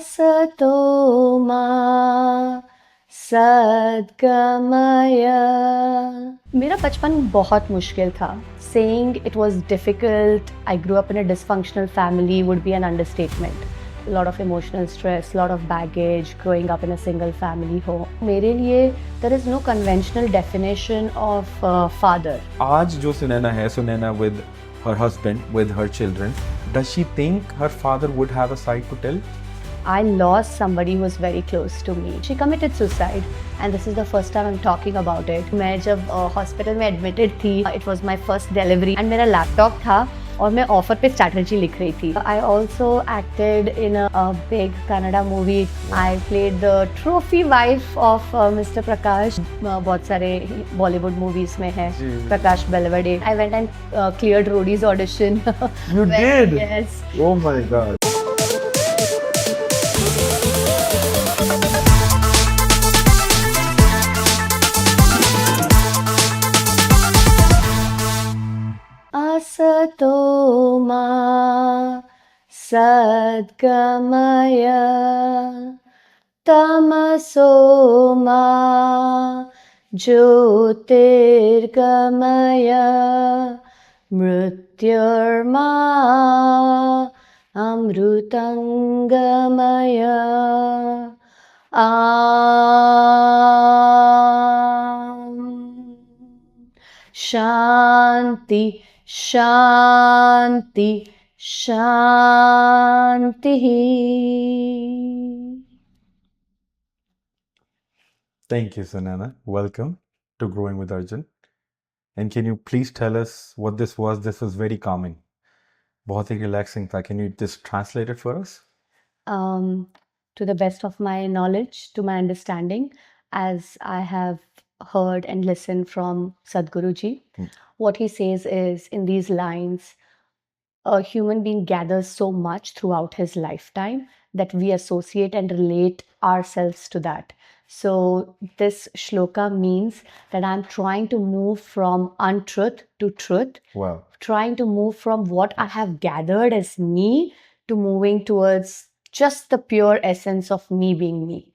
असतो मा सद्गमय। मेरा बचपन बहुत मुश्किल था. Saying it was difficult, I grew up in a dysfunctional family would be an understatement. A lot of emotional stress, a lot of baggage, growing up in a single family home. मेरे लिए there is no conventional definition of father. आज जो सुनैना है, Sunaina with her husband, with her children, does she think her father would have a side to tell? I lost somebody who was very close to me. She committed suicide and this is the first time I'm talking about it. मैं जब hospital में admitted थी, it was my first delivery and मेरा laptop था और मैं offer पे strategy लिख रही थी. I also acted in a big Kannada movie. I played the trophy wife of Mr. Prakash. बहुत सारे Bollywood movies में है. Prakash Belvade. I went and cleared Roadies audition. You did? Yes. Oh my God. असतो मा सद्गमय तमसो मा ज्योतिर्गमय मृत्युर्मा अमृतंगमय। शांति शांति शांति। Thank you, Sunana. Welcome to Growing with Arjun. And can you please tell us what this was? This was very calming. बहुत ही relaxing था. Can you just translate it for us? To the best of my knowledge, to my understanding, as I have heard and listened from Sadhguruji, what he says is in these lines, a human being gathers so much throughout his lifetime that we associate and relate ourselves to that. So this shloka means that I'm trying to move from untruth to truth. Wow. Trying to move from what I have gathered as me to moving towards just the pure essence of me being me.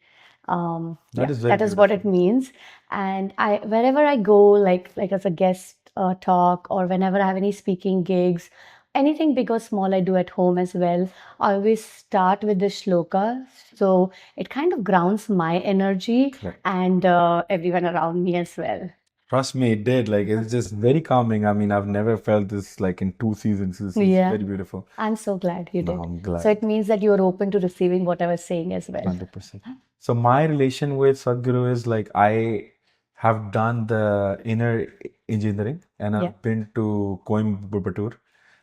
That is very that is what it means. And wherever I go, like as a guest talk, or whenever I have any speaking gigs, anything big or small I do at home as well, I always start with the shloka. So it kind of grounds my energy. Correct. And everyone around me as well. Trust me, it did. Like, it's just very calming. I mean, I've never felt this like in 2 seasons. This is very beautiful. I'm so glad you did. No, I'm glad. So it means that you're open to receiving what I was saying as well. 100%. So my relation with Sadhguru is like I have done the inner engineering and I've been to Coimbatore,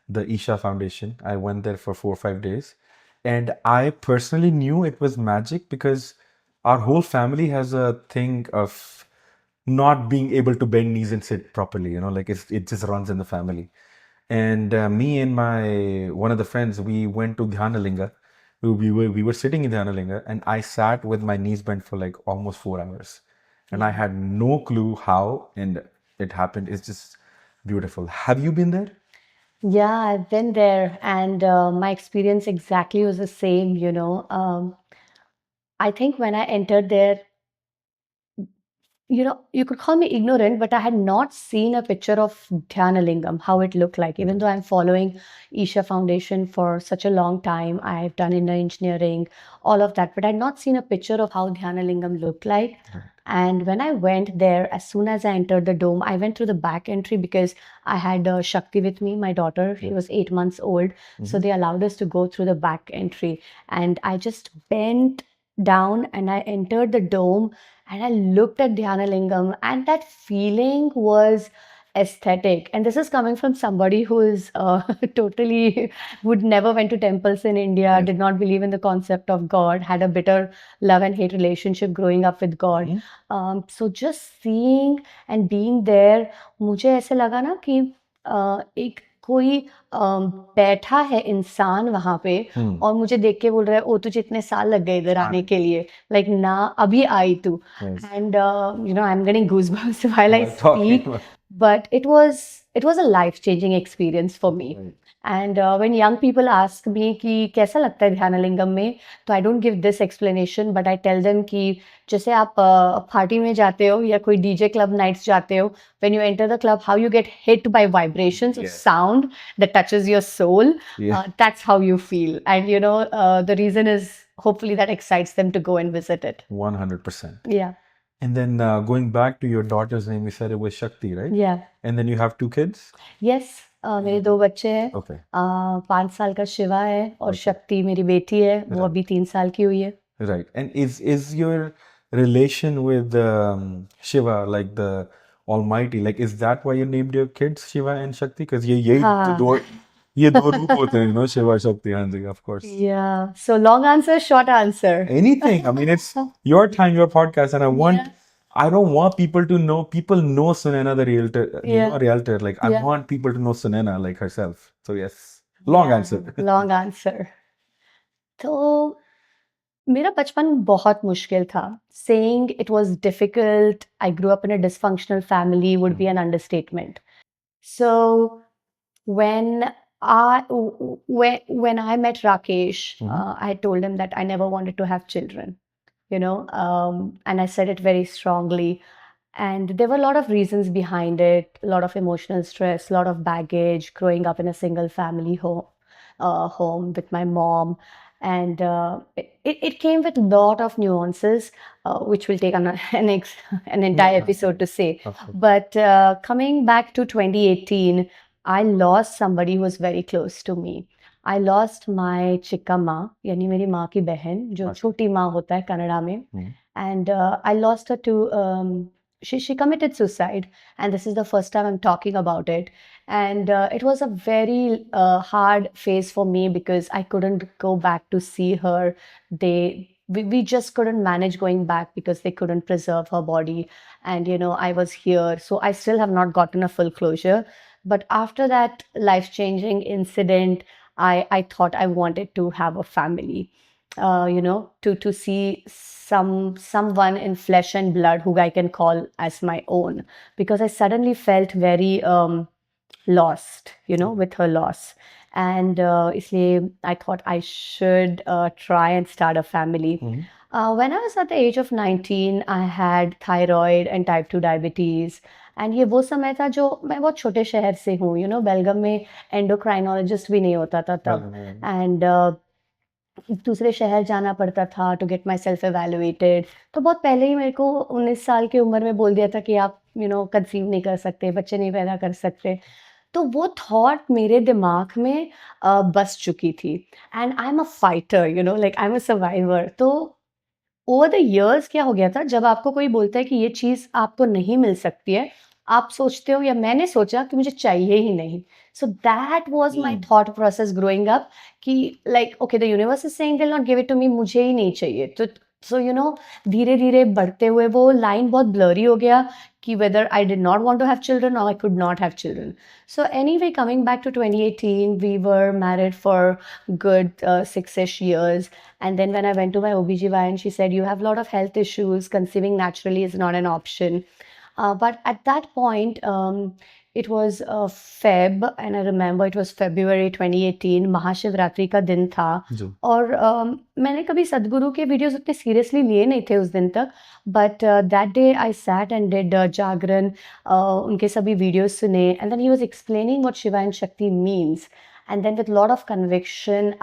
the Isha Foundation. I went there for 4 or 5 days. And I personally knew it was magic because our whole family has a thing of not being able to bend knees and sit properly, you know, like it just runs in the family. And me and my one of the friends, we went to Dhyanalinga. We were sitting in Dhyanalinga and I sat with my knees bent for like almost 4 hours. And I had no clue how and it happened. It's just beautiful. Have you been there? Yeah, I've been there, and my experience exactly was the same, you know. I think when I entered there, you know, you could call me ignorant, but I had not seen a picture of Dhyanalingam, how it looked like. Even though I'm following Isha Foundation for such a long time, I've done inner engineering, all of that, but I'd not seen a picture of how Dhyanalingam looked like. And when I went there, as soon as I entered the dome, I went through the back entry because I had Shakti with me, my daughter. She was 8 months old. So they allowed us to go through the back entry. And I just bent down and I entered the dome and I looked at Dhyanalingam, and that feeling was aesthetic. And this is coming from somebody who is totally would never went to temples in India, did not believe in the concept of God, had a bitter love and hate relationship growing up with God. So just seeing and being there, मुझे ऐसे लगा ना कि एक कोई बैठा है इंसान वहां पे और मुझे देख के बोल रहा है ओ तुझे इतने साल लग गए इधर आने के लिए, लाइक ना अभी आई तू. And you know I am getting goosebumps while I speak, but it was a life changing experience for me. And when young people ask me कि कैसा लगता है ध्यानलिंगम में, तो I don't give this explanation, but I tell them कि जैसे आप party में जाते हो या कोई DJ club nights जाते हो, when you enter the club, how you get hit by vibrations of Yeah. sound that touches your soul, Yeah. that's how you feel. And you know, the reason is hopefully that excites them to go and visit it. 100%. Yeah, And then going back to your daughter's name, you said it was Shakti, right? yeah. And then you have 2 kids? Yes, मेरे 2 बच्चे हैं. Okay. 5 साल का शिवा है और Okay. शक्ति मेरी बेटी है, वो Right. अभी 3 साल की हुई है. Right. And is your relation with Shiva like the Almighty? Like, is that why you named your kids Shiva and Shakti? Because हाँ. ये दो रूप होते हैं, you know, Shiva, Shakti, हाँ जी, of course. Yeah. So long answer, short answer. Anything. I mean, it's your time, your podcast, and Yeah. I don't want people to know. People know Sunena, the realtor, you Yeah. know, realtor. Like, I Yeah. want people to know Sunena, like herself. So yes, long Yeah, answer. long answer. तो मेरा बचपन बहुत मुश्किल था. Saying it was difficult, I grew up in a dysfunctional family would be an understatement. So when when I met Rakesh, I told him that I never wanted to have children, you know, and I said it very strongly. And there were a lot of reasons behind it, a lot of emotional stress, a lot of baggage, growing up in a single family home with my mom. And it came with a lot of nuances, which will take an entire episode to say. Okay. But coming back to 2018, I lost somebody who was very close to me. I lost my चिक्का माँ, यानी मेरी माँ की बहन, जो अच्छा. छोटी माँ होता है कनाडा में. Hmm. And I lost her to she committed suicide, and this is the first time I'm talking about it. And it was a very hard phase for me because I couldn't go back to see her. We just couldn't manage going back because they couldn't preserve her body. And you know, I was here, so I still have not gotten a full closure. But after that life-changing incident, I thought I wanted to have a family. You know, to see someone in flesh and blood who I can call as my own, because I suddenly felt very lost, you know, with her loss. And इसलिए I thought I should try and start a family. When I was at the age of 19, I had thyroid and type 2 diabetes. And ये वो समय था जो मैं बहुत छोटे शहर से हूँ, you know, बेलगम में endocrinologist भी नहीं होता था तब. And दूसरे शहर जाना पड़ता था to get myself evaluated. तो बहुत पहले ही मेरे को 19 साल की उम्र में बोल दिया था कि आप यू नो कंसीव नहीं कर सकते, बच्चे नहीं पैदा कर सकते. तो वो थॉट मेरे दिमाग में बस चुकी थी. And I am a fighter, you know, like I am a survivor. तो ओवर द इयर्स क्या हो गया था, जब आपको कोई बोलता है कि ये चीज़ आपको नहीं मिल सकती है, आप सोचते हो, या मैंने सोचा कि मुझे चाहिए ही नहीं. So that was my thought process growing up कि like okay, the universe is saying they will not give it to me, मुझे ही नहीं चाहिए. तो सो यू नो, धीरे धीरे बढ़ते हुए वो लाइन बहुत ब्लरी हो गया कि whether I did not want to have children or I could not have children. So anyway, coming back to 2018, we were married for good 6-ish years. And then when I went to my OBGYN, she said, you have a lot of health issues. Conceiving naturally is not an option. But at that point, it was Feb, and I remember it was February 2018, Mahashivratri का दिन था. जो. और मैंने कभी सदगुरु के videos उतने सीरियसली लिए नहीं थे उस दिन तक. But that day I sat and did jagran, उनके सभी वीडियोस सुने. And then he was explaining what Shiva and Shakti means. And then with lot of conviction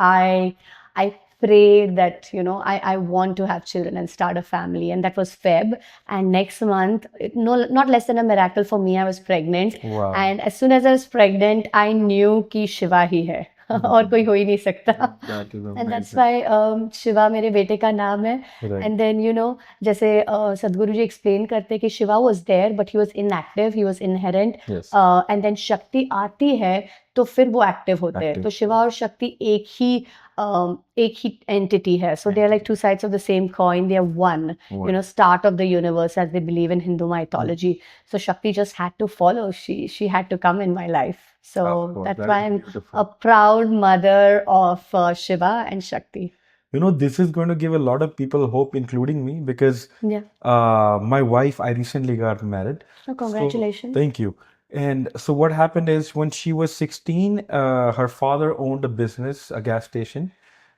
I prayed that, you know, I want to have children and start a family. And that was Feb. And next month, no, not less than a miracle for me, I was pregnant. Wow. And as soon as I was pregnant, I knew कि शिवा ही है. और कोई हो ही नहीं सकता. That is And that's amazing. why Shiva मेरे बेटे का नाम है. Right. And then, you know, जैसे सदगुरु जी एक्सप्लेन करते कि Shiva was there but he was inactive, he was inherent. Yes. And then शक्ति आती है तो फिर वो एक्टिव होते हैं. Active. तो शिवा और शक्ति एक ही एंटिटी है. So they are like two sides of the same coin. They are one, One. you know, start of the universe as they believe in Hindu mythology. So Shakti just had to follow. She had to come in my life. So Of course, that's that why is I'm beautiful. a proud mother of Shiva and Shakti. You know, this is going to give a lot of people hope, including me, because Yeah. my wife, I recently got married. Oh, congratulations. So, thank you. And so what happened is when she was 16, her father owned a business, a gas station,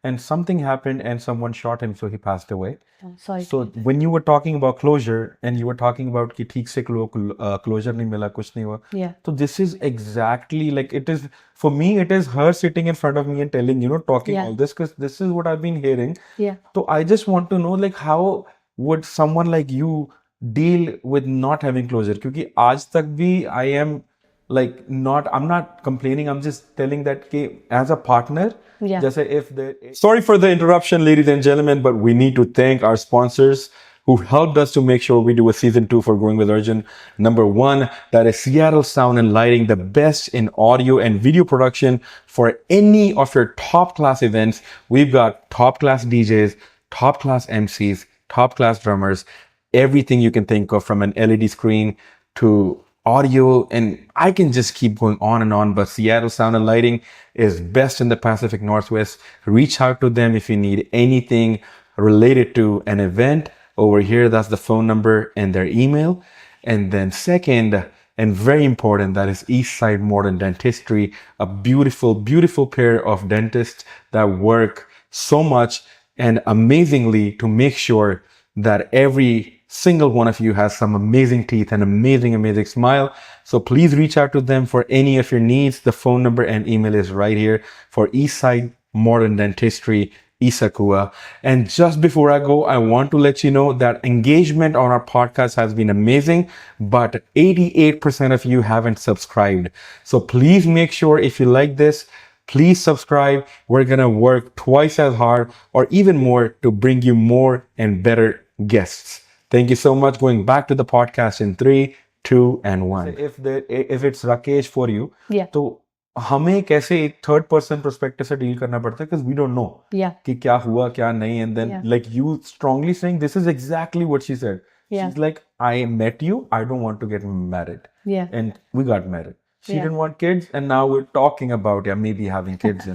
and something happened and someone shot him, so he passed away. Oh, sorry to So hear that. when you were talking about closure and you were talking about कि ठीक से closure नहीं मिला, कुछ नहीं हुआ. Yeah, So this is exactly like it is for me. It is her sitting in front of me and telling, talking yeah, all this because this is what I've been hearing. yeah, So I just want to know like how would someone like you deal with not having closure? क्योंकि आज तक भी I am like not I'm not complaining. I'm just telling that कि as a partner, yeah. जैसे if the sorry for the interruption, ladies and gentlemen, but we need to thank our sponsors who helped us to make sure we do a season 2 for Growing with Urgent. Number one, that is Seattle Sound and Lighting, the best in audio and video production for any of your top class events. We've got top class DJs, top class MCs, top class drummers, everything you can think of, from an LED screen to audio, and I can just keep going on and on. But Seattle Sound and Lighting is best in the Pacific Northwest. Reach out to them if you need anything related to an event. Over here, that's the phone number and their email. And then second, and very important, that is Eastside Modern Dentistry, a beautiful, beautiful pair of dentists that work so much and amazingly to make sure that every single one of you has some amazing teeth and amazing smile. So please reach out to them for any of your needs. The phone number and email is right here for Eastside Modern Dentistry, Issaquah. And just before I go, I want to let you know that engagement on our podcast has been amazing, but 88% of you haven't subscribed. So please make sure, if you like this, please subscribe. We're going to work twice as hard or even more to bring you more and better guests. Thank you so much. Going back to the podcast in 3, 2, and 1. If it's Rakesh for you, Yeah, तो हमें कैसे third person perspective से deal करना पड़ता है because we don't know yeah, कि क्या हुआ क्या नहीं, and then yeah, like you strongly saying this is exactly what she said. yeah, She's like, I met you, I don't want to get married, yeah, and we got married. She yeah, didn't want kids, and now we're talking about maybe having kids.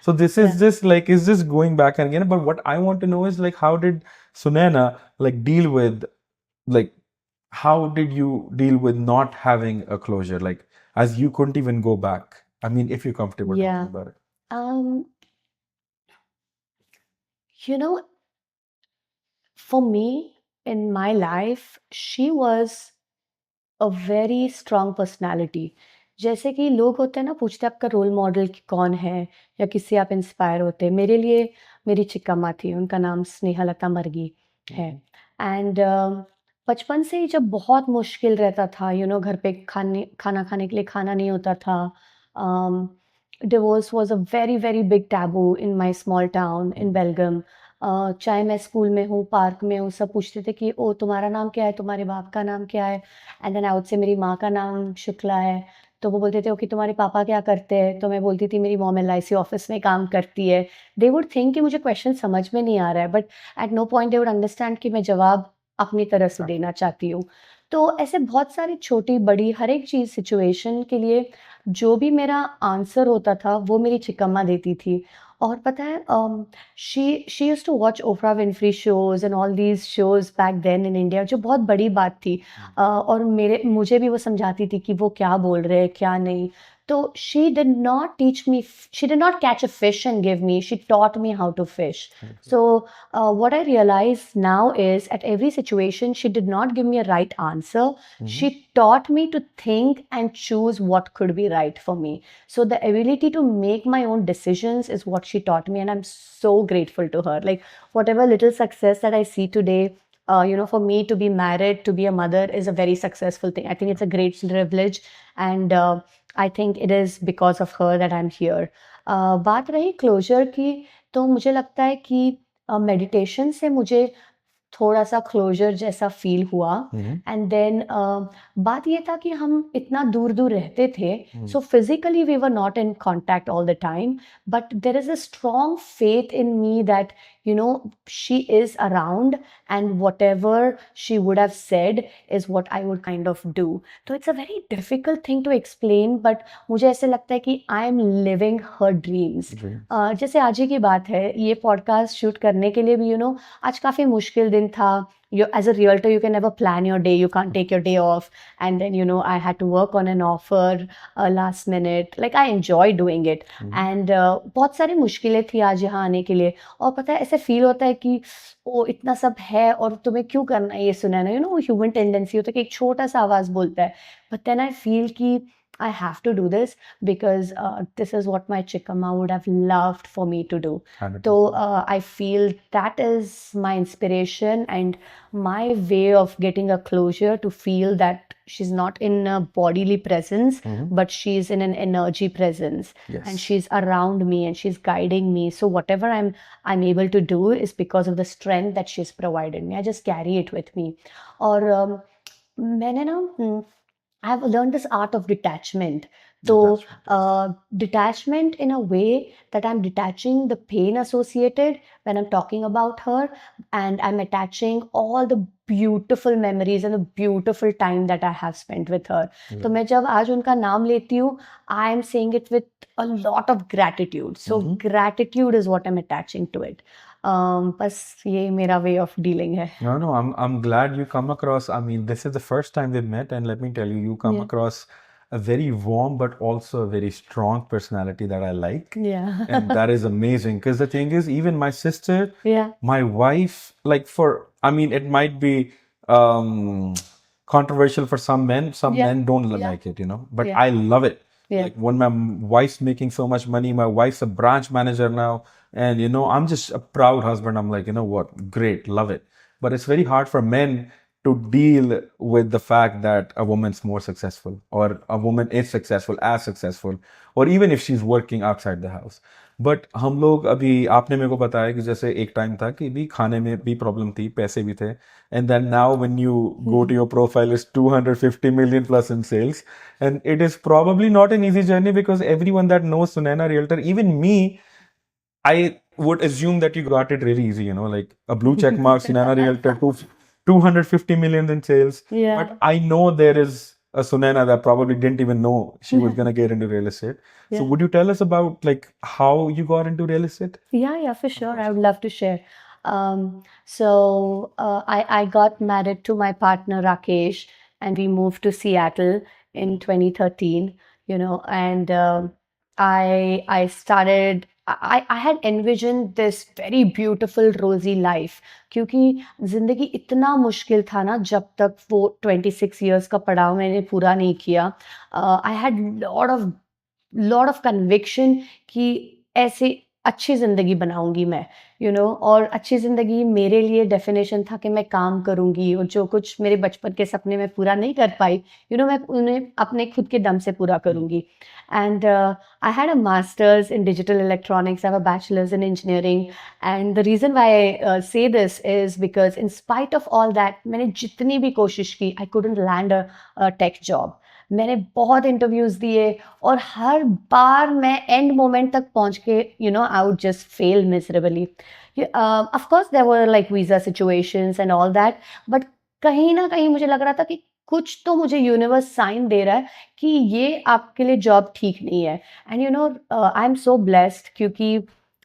So this is yeah. just like is just going back and again. But what I want to know is like how did Sunaina like deal with like how did you deal with not having a closure, like as you couldn't even go back? I mean, if you're comfortable talking Yeah. about it. Um, you know, for me in my life, she was a very strong personality. जैसे कि लोग होते हैं ना, पूछते हैं आपका role model कौन है या किससे आप इंस्पायर होते हैं. मेरे लिए मेरी चिक्कम्मा थी, उनका नाम स्नेहलता मर्गी है. एंड बचपन से ही जब बहुत मुश्किल रहता था, घर पे खाना खाने के लिए खाना नहीं होता था. Divorce was a very very big taboo in my small town in Belgaum. चाहे मैं स्कूल में हूँ, पार्क में हूँ, सब पूछते थे कि ओ तुम्हारा नाम क्या है, तुम्हारे बाप का नाम क्या है. एंड देन आउट से मेरी माँ का नाम शुक्ला है, तो वो बोलते थे ओके तुम्हारे पापा क्या करते हैं, तो मैं बोलती थी मेरी मॉम LIC ऑफिस में काम करती है. दे वुड थिंक कि मुझे क्वेश्चन समझ में नहीं आ रहा है, but at no point they would understand कि मैं जवाब अपनी तरह से देना चाहती हूँ. तो ऐसे बहुत सारी छोटी बड़ी हर एक चीज़ सिचुएशन के लिए जो भी मेरा आंसर होता था वो मेरी चिकम्मा देती थी. और पता है, she used to watch Oprah Winfrey shows and all these shows back then in India, जो बहुत बड़ी बात थी. और मुझे भी वो समझाती थी कि वो क्या बोल रहे हैं क्या नहीं. तो she did not teach me, she did not catch a fish and give me, she taught me how to fish. So what I realize now is at every situation she did not give me a right answer. She taught me to think and choose what could be right for me. So the ability to make my own decisions is what she taught me, and I'm so grateful to her. Like whatever little success that I see today, for me to be married, to be a mother is a very successful thing. I think it's a great privilege, and I think it is because of her that I'm here. बात रही closure की, तो मुझे लगता है कि meditation से मुझे थोड़ा सा क्लोजर जैसा फील हुआ. एंड देन बात ये था कि हम इतना दूर दूर रहते थे, so physically we were not in contact all the time, but there is a strong faith in me that she is around, and whatever she would have said is what I would kind of do. So it's a very difficult thing to explain, but मुझे ऐसे लगता है कि I am living her dreams. जैसे आज ही की बात है, ये पॉडकास्ट शूट करने के लिए भी आज काफ़ी मुश्किल दिन था. you, as a realtor, you can never plan your day. You can't take your day off. And then, you know, I had to work on an offer last minute. Like, I enjoy doing it. And बहुत सारी मुश्किलें थी आज यहाँ आने के लिए. और पता है, ऐसे फील होता है कि ओ इतना सब है और तुम्हें क्यों करना है ये सुनाना. यू नो, ह्यूमन टेंडेंसी होता है कि एक छोटा सा आवाज बोलता है. बट देन आई फील कि I have to do this because this is what my Chickama would have loved for me to do. 100%. So I feel that is my inspiration and my way of getting a closure, to feel that she's not in a bodily presence, but she's in an energy presence. Yes. And she's around me and she's guiding me. So whatever I'm able to do is because of the strength that she's provided me. I just carry it with me. और मैंने ना I've learned this art of detachment. So, detachment in a way that I'm detaching the pain associated when I'm talking about her, and I'm attaching all the beautiful memories and the beautiful time that I have spent with her. तो मैं जब आज उनका नाम लेती हूँ, I am saying it with a lot of gratitude. So, gratitude is what I'm attaching to it. बस ये मेरा way of dealing है. No, I'm glad you come across. I mean, this is the first time we've met, and let me tell you, you come across a very warm but also a very strong personality that I like. Yeah. And that is amazing, because the thing is, even my sister, Yeah. my wife, like I mean, it might be controversial for some men. Some men don't like it, you know, but I love it. Like when my wife's making so much money, my wife's a branch manager now, and you know, I'm just a proud husband. I'm like, you know what, great, love it. But it's very hard for men to deal with the fact that a woman's more successful, or a woman is successful, as successful, or even if she's working outside the house. But हम लोग अभी, आपने मेरे को बताया कि जैसे एक टाइम था कि भी खाने में भी प्रॉब्लम थी, पैसे भी थे, and then now when you go to your profile is 250 million plus in sales, and it is probably not an easy journey, because everyone that knows Sunaina Realtor, even me, I would assume that you got it really easy, you know, like a blue check mark, Sunaina Realtor, 250 million in sales. Yeah. But I know there is a Sunaina that probably didn't even know she was going to get into real estate. So would you tell us about like how you got into real estate? Yeah, for sure. I would love to share. So I got married to my partner Rakesh, and we moved to Seattle in 2013. You know, and I started. I had envisioned this very beautiful rosy life, क्योंकि जिंदगी इतना मुश्किल था ना जब तक वो 26 years का पड़ाव मैंने पूरा नहीं किया. I had lot of conviction कि ऐसे अच्छी ज़िंदगी बनाऊंगी मैं, you know, और अच्छी ज़िंदगी मेरे लिए डेफिनेशन था कि मैं काम करूंगी, और जो कुछ मेरे बचपन के सपने में पूरा नहीं कर पाई, you know, मैं उन्हें अपने खुद के दम से पूरा करूंगी. And I had a master's in digital electronics, I have a bachelor's in engineering, and the reason why I say this is because in spite of all that, मैंने जितनी भी कोशिश की, I couldn't land a tech job. मैंने बहुत interviews दिए, और हर बार मैं एंड मोमेंट तक पहुंच के, you know, I would just fail miserably. Of course there were like visa situations and all that, but कहीं ना कहीं मुझे लग रहा था कि कुछ तो मुझे यूनिवर्स साइन दे रहा है कि ये आपके लिए जॉब ठीक नहीं है. And you know, I am so blessed, क्योंकि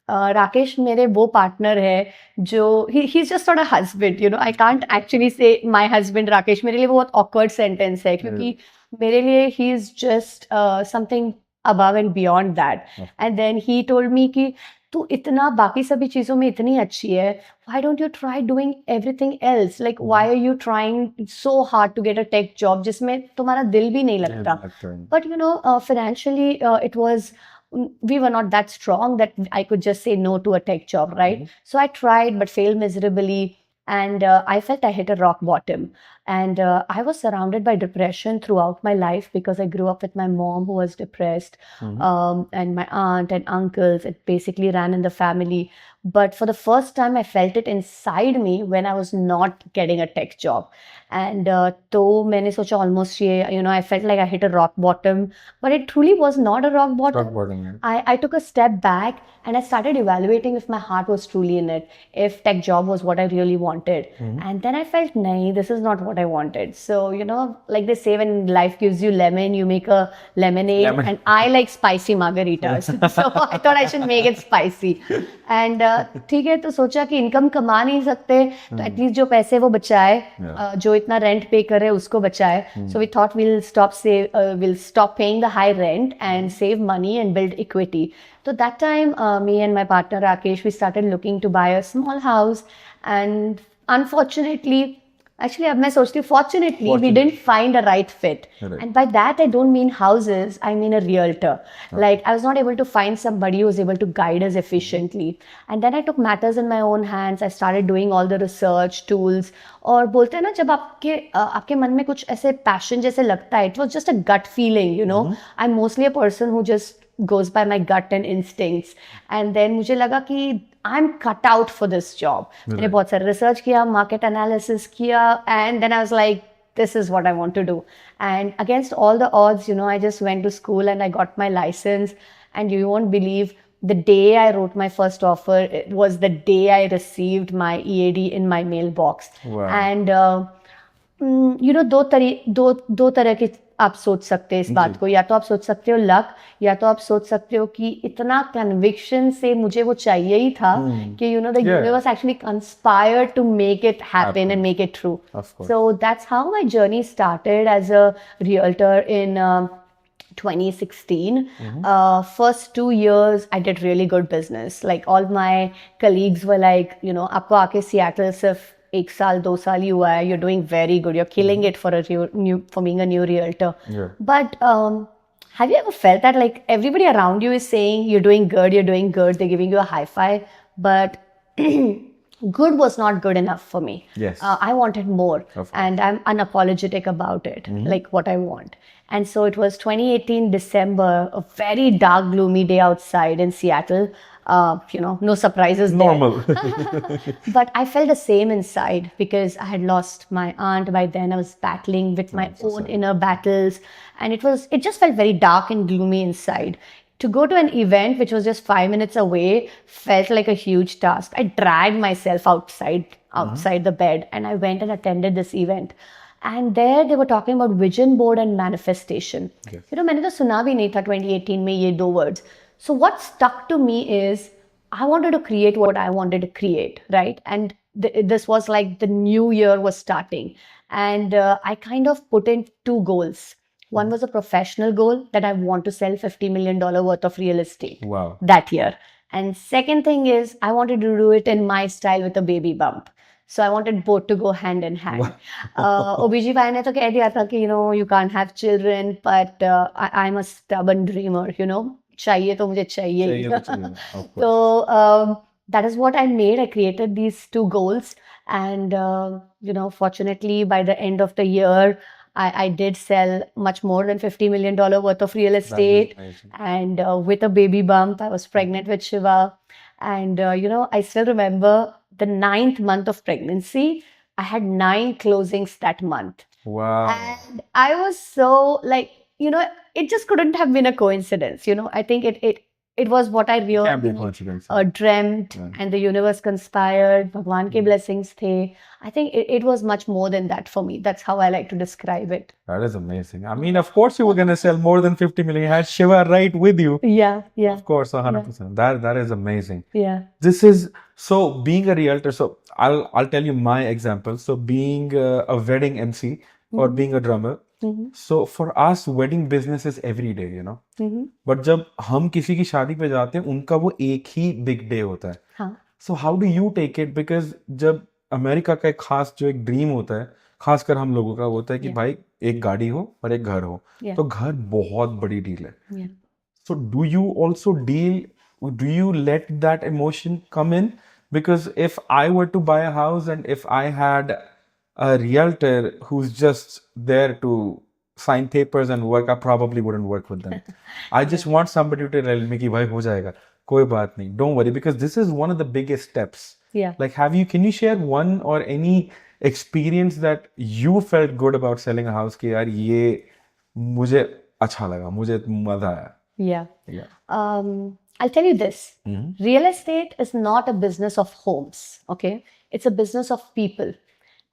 राकेश मेरे वो पार्टनर है जो he is just not a husband, you know, I can't actually से माय हस्बैंड राकेश. मेरे लिए बहुत ऑकवर्ड सेंटेंस है, क्योंकि मेरे लिए he is just something above and beyond that. And then he told me कि तू इतना बाकी सभी चीज़ों में इतनी अच्छी है, why don't you try doing everything else? Like, why are you trying so hard to get a tech job जिसमें तुम्हारा दिल भी नहीं लगता? But you know, financially, it was, we were not that strong that I could just say no to a tech job, right? So I tried but failed miserably. And I felt I hit a rock bottom. And I was surrounded by depression throughout my life, because I grew up with my mom who was depressed, and my aunt and uncles. It basically ran in the family. But for the first time, I felt it inside me when I was not getting a tech job. And तो मैंने सोचा almost ये, you know, I felt like I hit a rock bottom, but it truly was not a rock bottom. Rock bottom, yeah. I took a step back and I started evaluating if my heart was truly in it, if tech job was what I really wanted. And then I felt, nahi, this is not what what I wanted. So, you know, like they say, when life gives you lemon, you make a lemonade. Lemon. And I like spicy margaritas. So I thought I should make it spicy. And ठीक है, तो सोचा कि income कमा नहीं सकते, तो at least जो पैसे वो बचाए, जो इतना रेंट पे करे उसको बचाए. So we thought we'll stop paying the high rent and save money and build equity. So that time, me and my partner Rakesh, we started looking to buy a small house, and unfortunately, actually, अब मैं सोचती हूँ, fortunately, we didn't find a right fit. Right. And by that, I don't mean houses, I mean a realtor. Like, I was not able to find somebody who was able to guide us efficiently. And then I took matters in my own hands. I started doing all the research, tools. और बोलते हैं ना, जब आपके मन में कुछ ऐसे passion जैसे लगता है, it was just a gut feeling, you know. I'm mostly a person who just goes by my gut and instincts. And then मुझे लगा कि I'm cut out for this job. मैंने बहुत सारे research किया, market analysis किया, and then I was like, this is what I want to do. And against all the odds, you know, I just went to school and I got my license. And you won't believe, the day I wrote my first offer, it was the day I received my EAD in my mailbox. Wow. And you know, दो तरह के आप सोच सकते हैं इस बात को. या तो आप सोच सकते हो लक, या तो आप सोच सकते हो कि इतना कन्विक्शन से मुझे वो चाहिए ही था कि you know the universe actually conspired to make it happen and make it true. Of course. So that's how my journey started as a realtor in 2016. First 2 years, I did really good business. Like all my colleagues were like, you know, आपको आके Seattle सिर्फ 1 साल 2 साल ही हुआ है, you're doing very good, you're killing it for being a new realtor. Yeah. But have you ever felt that like everybody around you is saying you're doing good, they're giving you a high five, but good was not good enough for me. Yes. I wanted more, Of course. and I'm unapologetic about it, like what I want. And so it was 2018 December, a very dark, gloomy day outside in Seattle. You know, no surprises there. Normal. But I felt the same inside because I had lost my aunt by then. I was battling with my own inner battles, and it just felt very dark and gloomy inside. To go to an event which was just 5 minutes away felt like a huge task. I dragged myself outside the bed, and I went and attended this event. And there they were talking about vision board and manifestation. Yes. You know, मैंने तो सुना भी नहीं था 2018 में ये 2 words. So what stuck to me is I wanted to create what I wanted to create, right? And this was like the new year was starting. And I kind of put in 2 goals. One was a professional goal that I want to sell $50 million worth of real estate Wow. that year. And second thing is I wanted to do it in my style with a baby bump. So I wanted both to go hand in hand. OBGYN ने तो कह दिया था कि, you know, you can't have children, but I'm a stubborn dreamer, you know. चाहिए तो मुझे चाहिए. Of course. So that is what I made. I created these 2 goals, and you know, fortunately, by the end of the year, I did sell much more than $50 million worth of real estate. amazing. And with a baby bump, I was pregnant with Shiva. And you know, I still remember the 9th month of pregnancy. I had 9 closings that month. Wow. And I was so like, you know, it just couldn't have been a coincidence. You know, I think it was what I Can't be really coincidence. dreamt, Yeah. and the universe conspired. Bhagwan ke blessings the. I think it was much more than that for me. That's how I like to describe it. That is amazing. I mean, of course you were going to sell more than 50 million. You had Shiva right with you. Yeah, yeah, Of course, 100%. That is amazing. yeah. This is so being a realtor. So I'll tell you my example. So being a wedding MC or being a drummer. So for us, wedding business is every day, you know. But जब हम किसी की शादी पे जाते हैं, उनका वो एक ही big day होता है. हाँ. So how do you take it? Because जब अमेरिका का एक खास जो एक ड्रीम होता है, खासकर हम लोगों का होता है कि भाई एक गाड़ी हो और एक घर हो. Yeah. तो घर बहुत बड़ी डील है. Yeah. So do you also do you let that emotion come in? Because if I were to buy a house and if I had a realtor who's just there to sign papers and work, I probably wouldn't work with them. I just want somebody to tell me कि भाई हो जाएगा, कोई बात नहीं, don't worry, because this is one of the biggest steps. Yeah. Like, can you share one or any experience that you felt good about selling a house कि यार ये मुझे अच्छा लगा, मुझे मजा आया. Yeah. Yeah. I'll tell you this. Real estate is not a business of homes, okay? It's a business of people.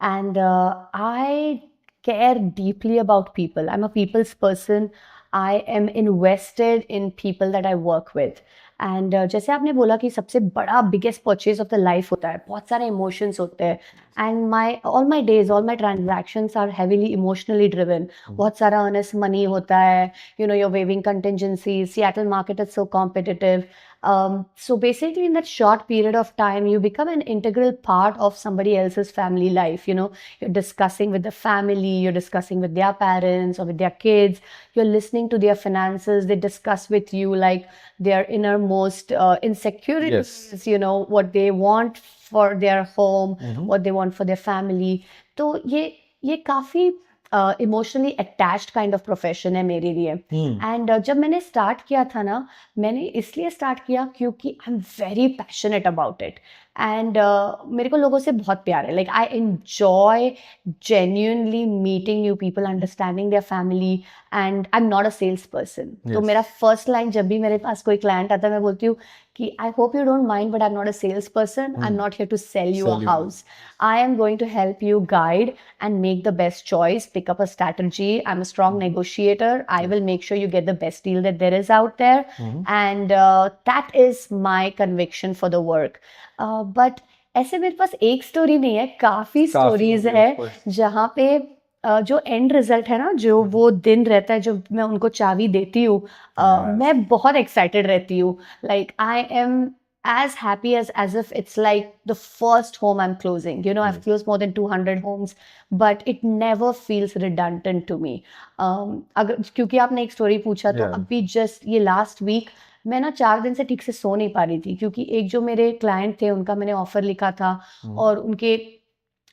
And I care deeply about people. I'm a people's person. I am invested in people that I work with. And जैसे आपने बोला कि सबसे बड़ा biggest purchase of the life होता है, बहुत सारे इमोशंस होते हैं, and my days all my transactions are heavily emotionally driven. बहुत सारा अर्नेस्ट मनी होता है, you know, your waiving contingency, Seattle market is so competitive. So basically, in that short period of time, you become an integral part of somebody else's family life. You know, you're discussing with the family, you're discussing with their parents or with their kids, you're listening to their finances, they discuss with you like their innermost insecurities, Yes. you know, what they want for their home, what they want for their family. तो ये काफ़ी emotionally attached kind of profession है मेरे लिए. And जब मैंने start किया था ना, मैंने इसलिए स्टार्ट किया क्योंकि I am very passionate about it. And मेरे को लोगों से बहुत प्यार है. Like I enjoy genuinely meeting new people, understanding their family, and I am not a sales person. तो मेरा फर्स्ट लाइन जब भी मेरे पास कोई क्लाइंट आता है, मैं बोलती हूँ कि I hope you don't mind, but I am not a sales person. I am not here to sell you a house. I am going to help you guide and make the best choice, pick up a strategy. I'm a strong negotiator. I will make sure you get the best deal that there is out there. And that is my conviction for the work. But ऐसे मेरे पास एक story नहीं है, काफ़ी stories है जहाँ पे जो एंड रिजल्ट है ना, जो वो दिन रहता है, जो मैं उनको चाबी देती हूँ, मैं बहुत एक्साइटेड रहती हूँ. Like I am as happy as if it's like the first home I'm closing. You know, I've closed more than 200 homes, but it never feels redundant to me. अगर क्योंकि आपने एक स्टोरी पूछा, तो अभी जस्ट ये लास्ट वीक मैं ना 4 दिन से ठीक से सो नहीं पा रही थी, क्योंकि एक जो मेरे क्लाइंट थे उनका मैंने ऑफर लिखा था, और उनके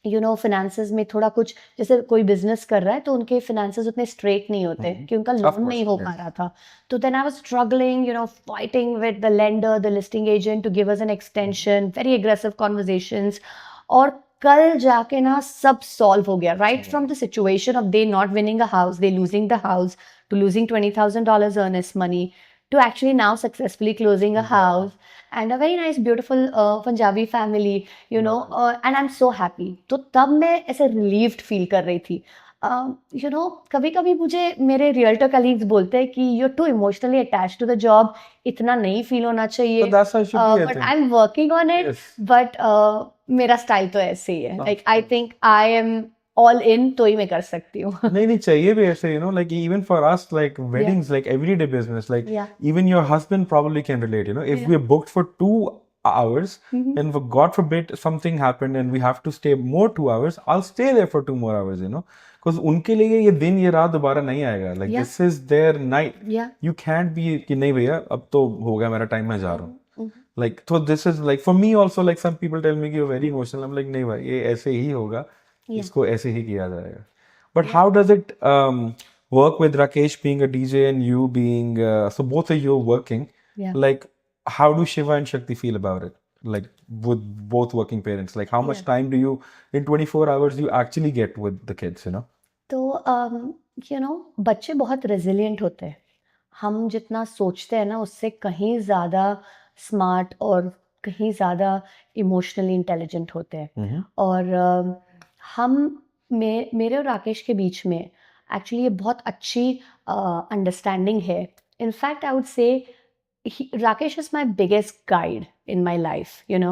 यू नो फिनेंसेस में थोड़ा कुछ, जैसे कोई बिजनेस कर रहा है तो उनके फिनेंसेस उतने स्ट्रेट नहीं होते कि उनका लोन नहीं हो पा रहा था. तो then I was struggling, you know, fighting with the lender, the listing agent to give us an extension, very aggressive conversations. और कल जाके ना सब सॉल्व हो गया. Right from the situation of they not winning a house, they losing the house, to losing $20,000 earnest money, to actually now successfully closing a house and a very nice beautiful Punjabi family, you know, and I'm so happy. तो तब मैं ऐसे relieved feel कर रही थी. You know, कभी कभी मुझे मेरे realtor colleagues बोलते हैं कि you're too emotionally attached to the job, इतना नहीं feel होना चाहिए. So that's how it should be, I But think. I'm working on it. Yes. But मेरा style तो ऐसे ही है. Like I think I am all in, तो ही मैं कर सकती हूँ. नहीं चाहिए भी ऐसे, you know, like even for us, like weddings, like everyday business, like even your husband probably can relate, you know, if we're booked for 2 hours and God forbid something happened and we have to stay more 2 hours, I'll stay there for 2 more hours, you know, because उनके लिए ये दिन ये रात दोबारा नहीं आएगा. Like this is their night. You can't be कि नहीं भैया अब तो हो गया मेरा टाइम, मैं जा रहा हूँ. Like so this is like for me also, like some people tell me कि you're very emotional. I'm like नहीं भाई, ये ऐसे ही होगा, इसको ऐसे ही किया जाएगा. But how does it work with Rakesh being a DJ and you being so both of you working? Like how do Shiva and Shakti feel about it? Like with both working parents, like how much time do you in 24 hours you actually get with the kids, you know? तो you know, बच्चे बहुत resilient होते हैं. हम जितना सोचते हैं ना, उससे कहीं ज़्यादा स्मार्ट और कहीं ज़्यादा इमोशनली इंटेलिजेंट होते हैं. और हम मेरे और राकेश के बीच में एक्चुअली ये बहुत अच्छी अंडरस्टैंडिंग है. In fact I would say Rakesh is my biggest guide in my life, you know.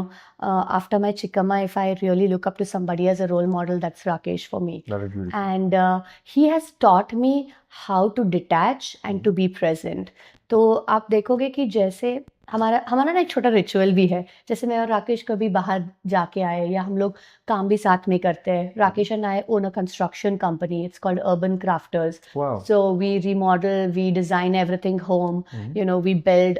After my Chikama, if I really look up to somebody as a role model, that's Rakesh for me. That is beautiful. And he has taught me how to detach and to be present. तो आप देखोगे कि जैसे हमारा ना एक छोटा ritual भी है. जैसे मैं और राकेश कभी बाहर जाके आए या हम लोग काम भी साथ में करते हैं. Rakesh and I own a construction company. It's called urban crafters. So we remodel, we design everything home. You know, we build,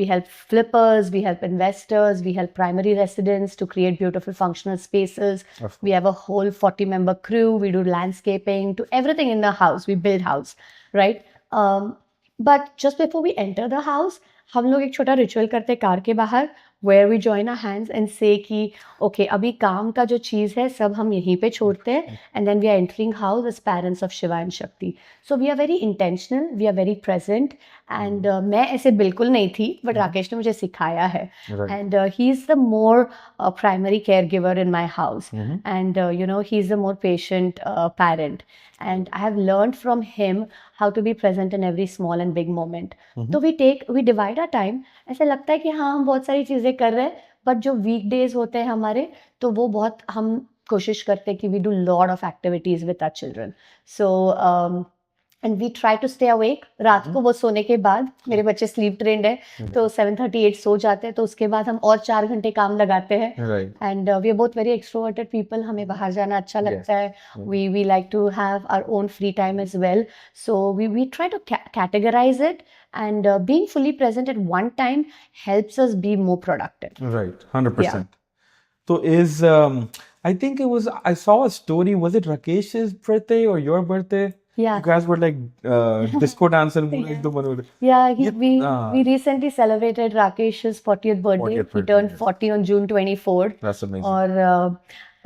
we help flippers, we help investors, we help primary residents to create beautiful functional spaces. We have a whole 40-member crew. We do landscaping, to everything in the house. We build house, right? But just before we enter the house, हम लोग एक छोटा ritual करते हैं car के बाहर. where we join our hands and say कि okay अभी काम का जो चीज़ है सब हम यहीं पे छोड़ते हैं and then we are entering house as parents of Shiva and Shakti. So we are very intentional, we are very present and मैं ऐसे बिल्कुल नहीं थी but राकेश ने मुझे सिखाया है and he is the more primary caregiver in my house and you know he is the more patient parent and I have learned from him how to be present in every small and big moment. तो we divide our time. ऐसा लगता है कि हाँ हम बहुत सारी चीज़ें कर रहे हैं बट जो वीकडेज होते हैं हमारे तो वो बहुत हम कोशिश करते हैं कि we do lot of activities with our children. So and we try to stay awake रात को वो सोने के बाद मेरे बच्चे स्लीप ट्रेंड है तो 7:38 सो जाते हैं तो उसके बाद हम और 4 घंटे काम लगाते हैं and we are both very extroverted people हमें बाहर जाना अच्छा लगता है we like to have our own free time as well so we try to categorise it and being fully present at one time helps us be more productive. Right, 100%. So I think I saw a story, was it Rakesh's birthday or your birthday? Yeah. You guys were like disco dancer. We recently celebrated Rakesh's 40th birthday. He turned 40 on June 24th. That's amazing. और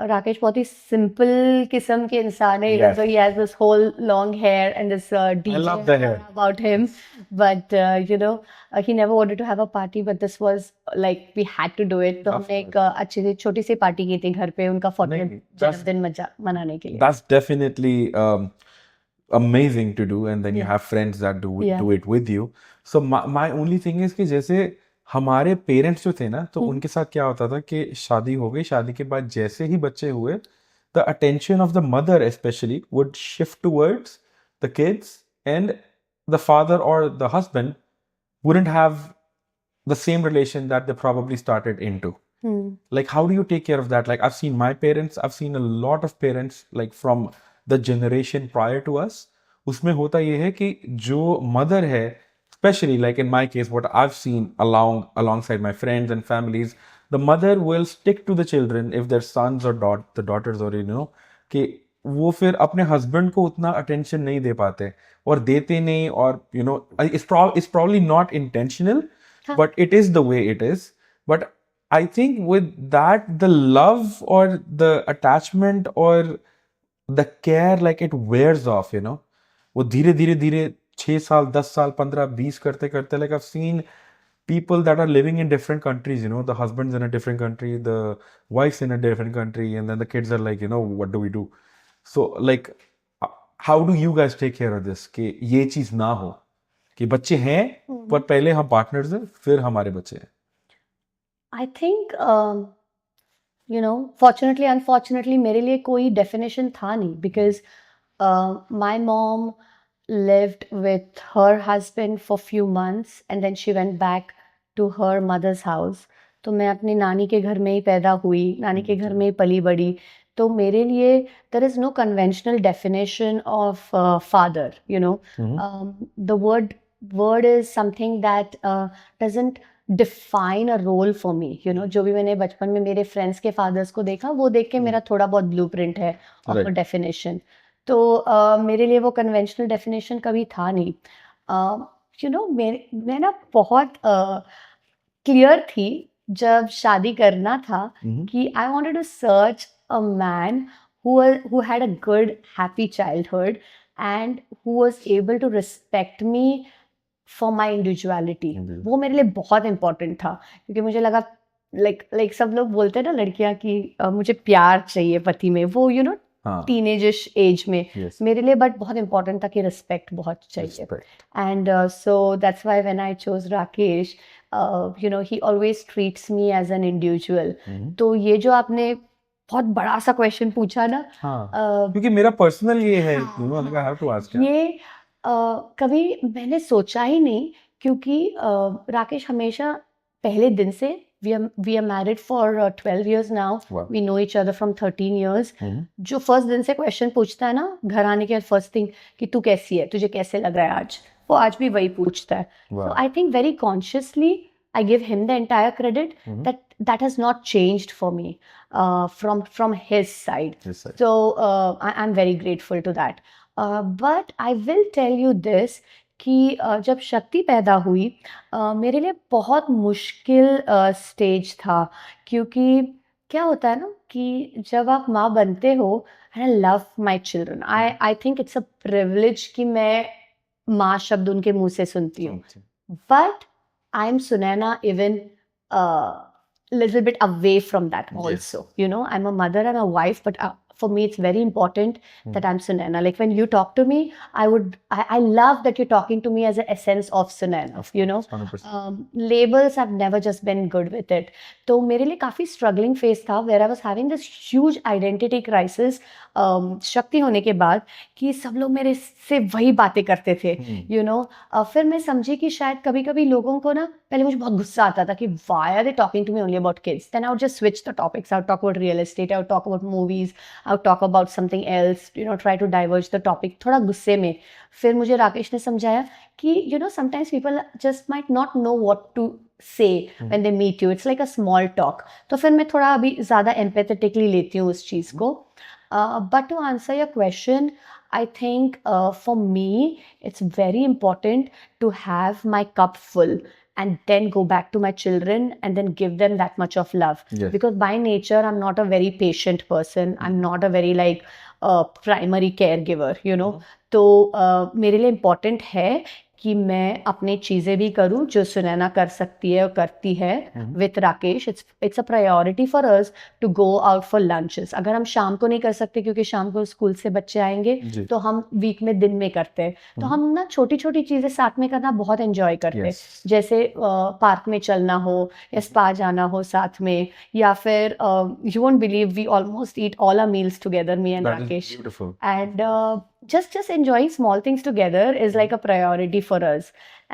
राकेश बहुत ही simple किस्म के इंसान है even though he has this whole long hair and this DJ I love the hair about him but you know he never wanted to have a party but this was like we had to do it तो हमने एक अच्छी सी छोटी सी party की थी घर पे उनका 40th जन्मदिन मनाने के लिए. That's definitely amazing to do and then you have friends that do it with you. So my only thing is कि जैसे हमारे पेरेंट्स जो थे ना तो उनके साथ क्या होता था कि शादी हो गई शादी के बाद जैसे ही बच्चे हुए the attention of the mother specially would shift towards the kids and the father और the husband wouldn't have the same relation that they probably started into. Like how do you take care of that? Like I've seen my parents, I've seen a lot of parents like from the generation prior to us. उसमें होता ये है कि जो mother है especially like in my case what I've seen alongside my friends and families, the mother will stick to the children if they're sons or the daughters or you know कि वो फिर अपने husband को उतना attention नहीं दे पाते और देते नहीं और you know it's probably not intentional but it is the way it is. But I think with that the love or the attachment or the care like it wears off, you know. वो धीरे धीरे धीरे 6 साल 10 साल 15 20 करते करते like I've seen people that are living in different countries, you know, the husband's in a different country, the wife's in a different country and then the kids are like, you know, what do we do? So like how do you guys take care of this कि ये चीज ना हो कि बच्चे हैं पर पहले हम पार्टनर्स हैं फिर हमारे बच्चे हैं. I think you know fortunately unfortunately मेरे लिए कोई definition था नहीं because my mom lived with her husband for few months and then she went back to her mother's house. तो मैं अपनी नानी के घर में ही पैदा हुई नानी के घर में ही पली बड़ी तो मेरे लिए there is no conventional definition of father, you know. The word is something that doesn't define a role for me, you know. जो भी मैंने बचपन में मेरे फ्रेंड्स के फादर्स को देखा वो देख के मेरा थोड़ा बहुत ब्लूप्रिंट है of a definition. तो मेरे लिए वो कन्वेंशनल डेफिनेशन कभी था नहीं. यू नो मैं ना बहुत क्लियर थी जब शादी करना था कि I wanted to search a man who had a good happy childhood and who was able to respect me for my individuality. वो मेरे लिए बहुत important था क्योंकि मुझे लगा like सब लोग बोलते हैं ना लड़कियां कि मुझे प्यार चाहिए पति में वो you know टीनेजिश एज में मेरे लिए बट बहुत इंपॉर्टेंट था कि रिस्पेक्ट बहुत चाहिए and so that's why when I chose Rakesh you know he always treats me as an individual. तो ये जो आपने बहुत बड़ा सा क्वेश्चन पूछा ना क्योंकि मेरा पर्सनल ये है you know I have to ask ये कभी मैंने सोचा ही नहीं क्योंकि राकेश हमेशा पहले दिन से we are married for 12 years now. Wow. We know each other from 13 years. जो फर्स्ट दिन से क्वेश्चन पूछता है ना घर आने के फर्स्ट थिंग कि तू कैसी है तुझे कैसे लग रहा है आज वो आज भी वही पूछता है. So I think very consciously I give him the entire credit that has not changed for me from his side. So I'm very grateful to that. But I will tell you this कि जब शक्ति पैदा हुई मेरे लिए बहुत मुश्किल stage था, क्योंकि क्या होता है ना कि जब आप माँ बनते हो, and I love my children, I think it's a privilege कि मैं माँ शब्द उनके मुंह से सुनती हूँ. But I'm Sunaina even little bit away from that also. Yes. You know, I'm a mother and a wife, but for me, it's very important that I'm Sunaina. Like when you talk to me, I love that you're talking to me as an essence of Sunaina. Of You know, course, 100%. labels I've never just been good with it. तो मेरे लिए काफी struggling phase था where I was having this huge identity crisis शक्ति होने के बाद, कि सब लोग मेरे से वही बातें करते थे. You know, फिर मैं समझी कि शायद कभी कभी लोगों को ना, पहले मुझे बहुत गुस्सा आता था कि why are they talking to me only about kids? Then I would just switch the topics. I would talk about real estate, I would talk about movies, I would talk about something else, you know, try to diverge the topic थोड़ा गुस्से में. फिर मुझे राकेश ने समझाया कि you know, sometimes people just might not know what to say when they meet you. It's like a small talk. तो फिर मैं थोड़ा अभी ज़्यादा empathetically लेती हूँ उस चीज़ को. But to answer your question, I think for me, it's very important to have my cup full and then go back to my children and then give them that much of love. Yes. Because by nature, I'm not a very patient person. I'm not a very like primary caregiver, you know. तो मेरे लिए important है कि मैं अपनी चीज़ें भी करूं जो सुनैना कर सकती है और करती है with Rakesh. It's a priority for us to go out for lunches. अगर हम शाम को नहीं कर सकते क्योंकि शाम को स्कूल से बच्चे आएंगे, तो हम वीक में दिन में करते हैं. तो हम ना छोटी छोटी चीज़ें साथ में करना बहुत एंजॉय करते हैं. जैसे पार्क में चलना हो या स्पा जाना हो साथ में, या फिर you won't believe we almost eat all our meals together, me and Rakesh. And just enjoying small things together is like a priority for us.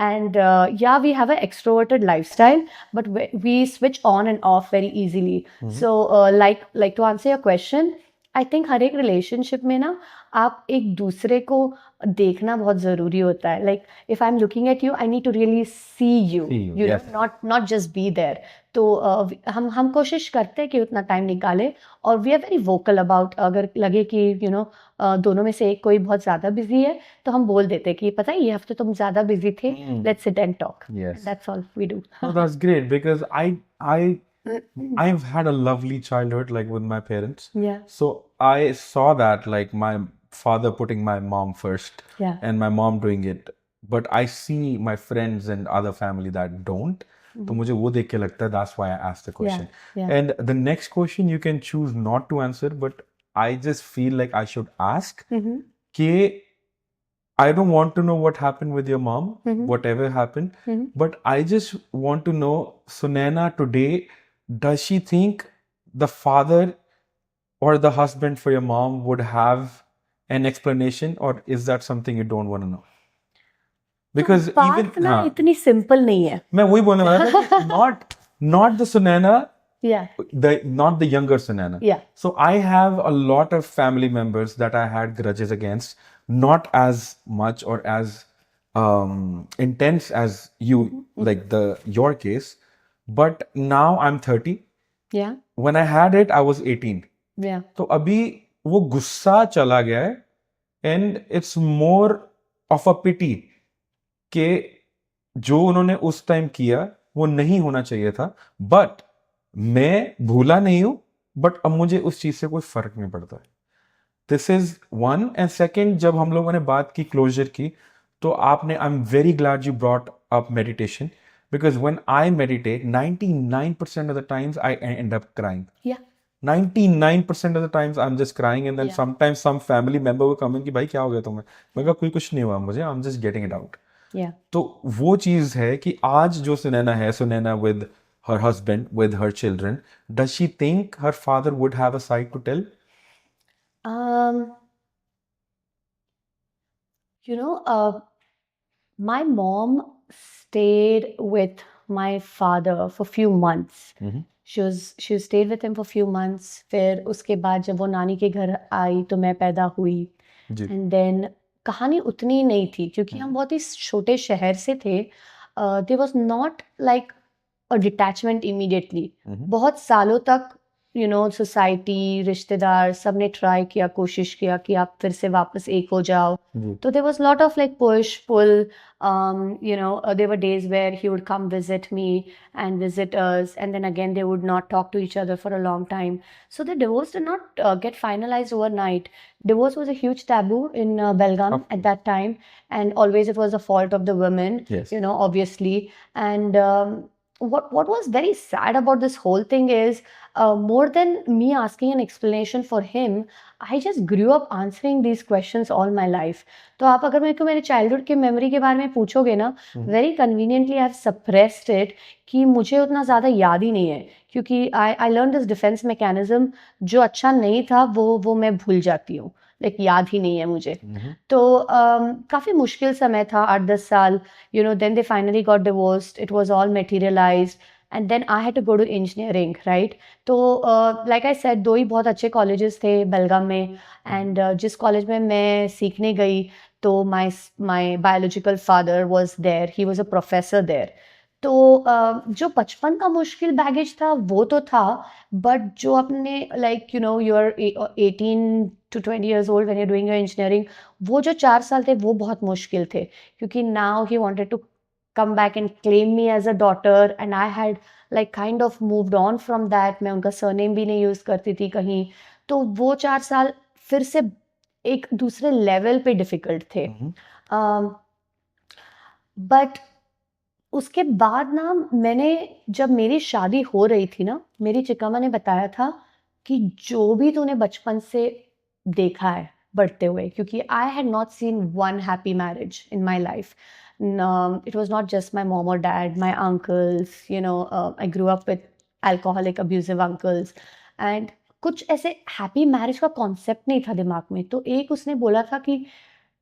And yeah, we have an extroverted lifestyle, but we switch on and off very easily. So like to answer your question, I think हर एक relationship में ना आप एक दूसरे को देखना बहुत ज़रूरी होता है. Like if I'm looking at you, I need to really see you, you yes. know, not just be there. तो हम कोशिश करते हैं कि उतना टाइम निकाले, और we are very vocal about, अगर लगे कि यू नो दोनों में से एक कोई बहुत ज़्यादा बिजी है तो हम बोल देते हैं कि पता है ये हफ्ते तुम ज़्यादा बिजी थे, let's sit and talk. That's all we do. Oh, that's great because I've had a lovely childhood like with my parents. Yeah. So I saw that like my father putting my mom first and my mom doing it. But I see my friends and other family that don't. तो मुझे वो देख के लगता है that's why I asked the question. And the next question you can choose not to answer, but I just feel like I should ask कि I don't want to know what happened with your mom, whatever happened, but I just want to know, Sunaina today, does she think the father or the husband for your mom would have an explanation, or is that something you don't want to know? Because बात ना इतनी simple नहीं है. मैं वही बोलने वाला था कि not the Sunaina, not the younger Sunaina. So I have a lot of family members that I had grudges against, not as much or as intense as you, like your case. But now I'm 30. Yeah. When I had it, I was 18. Yeah. तो अभी वो गुस्सा चला गया है, and it's more of a pity कि जो उन्होंने उस टाइम किया वो नहीं होना चाहिए था. बट मैं भूला नहीं हूं, बट अब मुझे उस चीज से कोई फर्क नहीं पड़ता है. This is one. And second, जब हम लोगों ने बात की क्लोजर की, तो आपने, आई am very glad you brought up meditation, because when I meditate, 99% of the times I end up crying. 99% of the times I'm just crying, and then sometimes some family member will come in कि भाई क्या हो गया तुम्हें? मैं कहा कोई कुछ नहीं हुआ मुझे, I'm just getting it out. तो वो चीज है कि आज जो सुनैना है, Sunaina with her husband, with her children, does she think her father would have a side to tell? You know, my mom stayed with my father for few months. She stayed with him for few months. फिर उसके बाद जब वो नानी के घर आई तो मैं पैदा हुई. And then कहानी उतनी नहीं थी क्योंकि हम बहुत ही छोटे शहर से थे. There was not like a detachment immediately. बहुत सालों तक सोसाइटी, रिश्तेदार, सबने ट्राई किया, कोशिश किया कि आप फिर से वापस एक हो जाओ. जी. So there was a lot of like push, pull. There were days where he would come visit me and visit us, and then again they would not talk to each other for a long time. So the divorce did not get finalized overnight. Divorce was a huge taboo in Belgaum Of at that time, and always it was the fault of the women, Yes. Obviously. And what was very sad about this whole thing is more than me asking an explanation for him, I just grew up answering these questions all my life. तो आप अगर मेरे को मेरे childhood के memory के बारे में पूछोगे ना, very conveniently I have suppressed it कि मुझे उतना ज़्यादा याद ही नहीं है, क्योंकि I learn this defence mechanism, जो अच्छा नहीं था वो मैं भूल जाती हूँ, लाइक याद ही नहीं है मुझे. तो काफ़ी मुश्किल समय था 8-10 साल. Then they finally got divorced, it was all materialised, and then I had to go to engineering, right. तो लाइक आई सेड, 2 ही बहुत अच्छे कॉलेजेस थे बेलगाम में, एंड जिस कॉलेज में मैं सीखने गई, तो my biological father was there, he was a professor there. तो जो बचपन का मुश्किल बैगेज था वो तो था, बट जो अपने like you are 18 to 20 years old when you're doing your engineering, वो जो 4 साल थे वो बहुत मुश्किल थे, क्योंकि now he wanted to come back and claim me as a daughter, and I had like kind of moved on from that. मैं उनका सरनेम भी नहीं यूज करती थी कहीं. तो वो 4 साल फिर से एक दूसरे लेवल पे डिफिकल्ट थे. बट उसके बाद ना, मैंने जब मेरी शादी हो रही थी ना, मेरी चिकम्मा ने बताया था कि जो भी तूने बचपन से देखा है बढ़ते हुए, क्योंकि I had not seen one happy marriage in my life. It was not just my mom or dad, my uncles, I grew up with alcoholic, abusive uncles, and कुछ ऐसे हैप्पी मैरिज का कॉन्सेप्ट नहीं था दिमाग में. तो एक उसने बोला था कि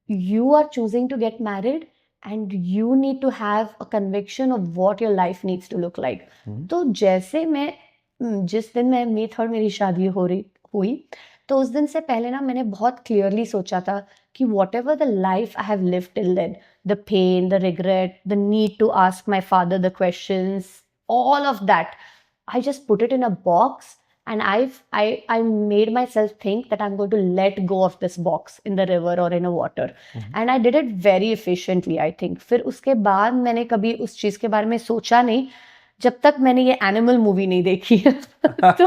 you are choosing to get married and you need to have a conviction of what your life needs to look like. तो जैसे मैं जिस दिन मैं मेरी मेरी शादी हुई, तो उस दिन से पहले ना मैंने बहुत क्लियरली सोचा था कि whatever the life I have lived till then, the pain, the regret, the need to ask my father the questions, all of that, I just put it in a box, and I made myself think that I'm going to let go of this box in the river or in a water. And I did it very efficiently, I think. फिर उसके बाद मैंने कभी उस चीज़ के बारे में सोचा नहीं, जब तक मैंने ये एनिमल मूवी नहीं देखी. तो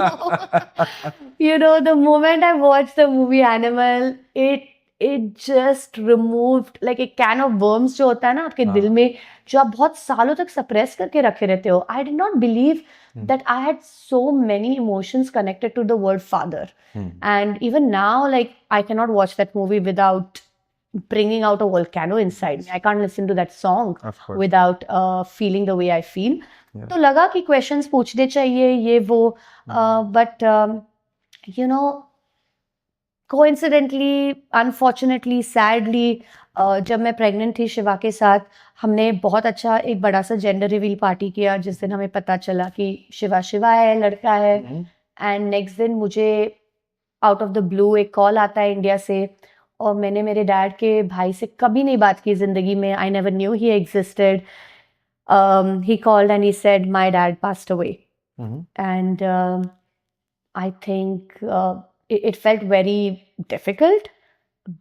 the moment I watched the movie Animal, it just removed like a can of worms जो होता है ना आपके दिल में, जो आप बहुत सालों तक सप्रेस करके रखे रहते हो. I did not believe that I had so many emotions connected to the word father. And even now, like, I cannot watch that movie without bringing out a volcano inside me. I can't listen to that song without feeling the way I feel. तो लगा कि questions पूछने चाहिए, ये वो, but coincidentally, unfortunately, sadly, जब मैं pregnant थी शिवा के साथ, हमने बहुत अच्छा एक बड़ा सा जेंडर रिवील पार्टी किया, जिस दिन हमें पता चला कि शिवा है, लड़का है. एंड नेक्स्ट दिन मुझे आउट ऑफ द ब्लू एक कॉल आता है इंडिया से, और मैंने मेरे डैड के भाई से कभी नहीं बात की ज़िंदगी में. I never knew he existed. He called and he said my dad passed away. And I think it felt very difficult,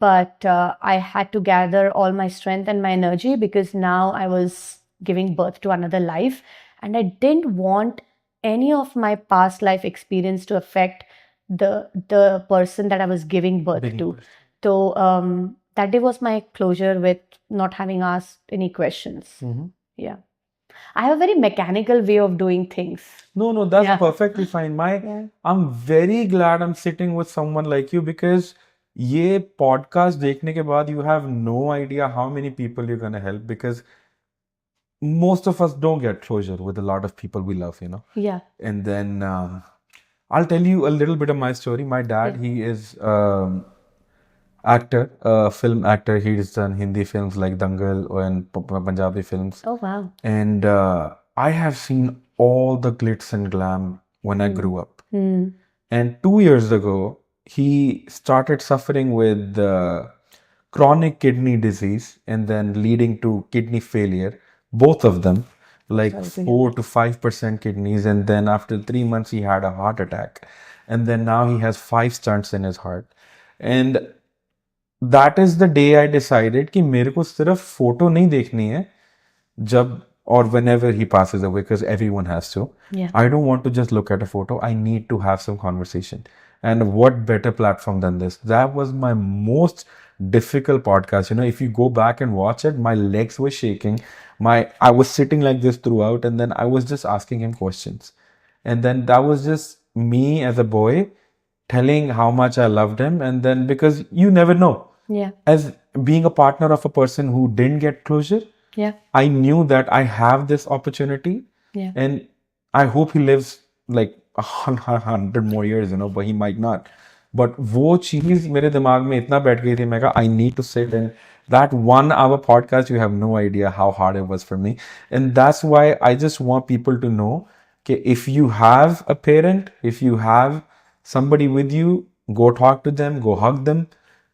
but I had to gather all my strength and my energy, because now I was giving birth to another life, and I didn't want any of my past life experience to affect the person that I was giving birth to. So that day was my closure with not having asked any questions. Yeah. I have a very mechanical way of doing things. No, that's perfectly fine. I'm very glad I'm sitting with someone like you, because ये podcast देखने के बाद you have no idea how many people you're gonna help, because most of us don't get closure with a lot of people we love, Yeah. And then I'll tell you a little bit of my story. My dad, he is actor, film actor. He's done Hindi films like Dangal and Punjabi films. Oh, wow. And I have seen all the glitz and glam when I grew up. And 2 years ago, he started suffering with chronic kidney disease, and then leading to kidney failure, both of them, like 4 to 5% kidneys. And then after 3 months, he had a heart attack. and then now he has 5 stunts in his heart. And that is the day I decided कि मेरे को सिर्फ photo नहीं देखनी है जब or whenever he passes away, because everyone has to. Yeah. I don't want to just look at a photo. I need to have some conversation. And what better platform than this? That was my most difficult podcast. You know, if you go back and watch it, my legs were shaking. I was sitting like this throughout, and then I was just asking him questions. And then that was just me as a boy telling how much I loved him. And then because you never know. Yeah. As being a partner of a person who didn't get closure, Yeah. I knew that I have this opportunity, Yeah. and I hope he lives like 100 more years, you know, but he might not. But वो चीज मेरे दिमाग में इतना बैठ गई थी, मैं कहा I need to sit in that 1 hour podcast. You have no idea how hard it was for me, and that's why I just want people to know that if you have a parent, if you have somebody with you, go talk to them, go hug them,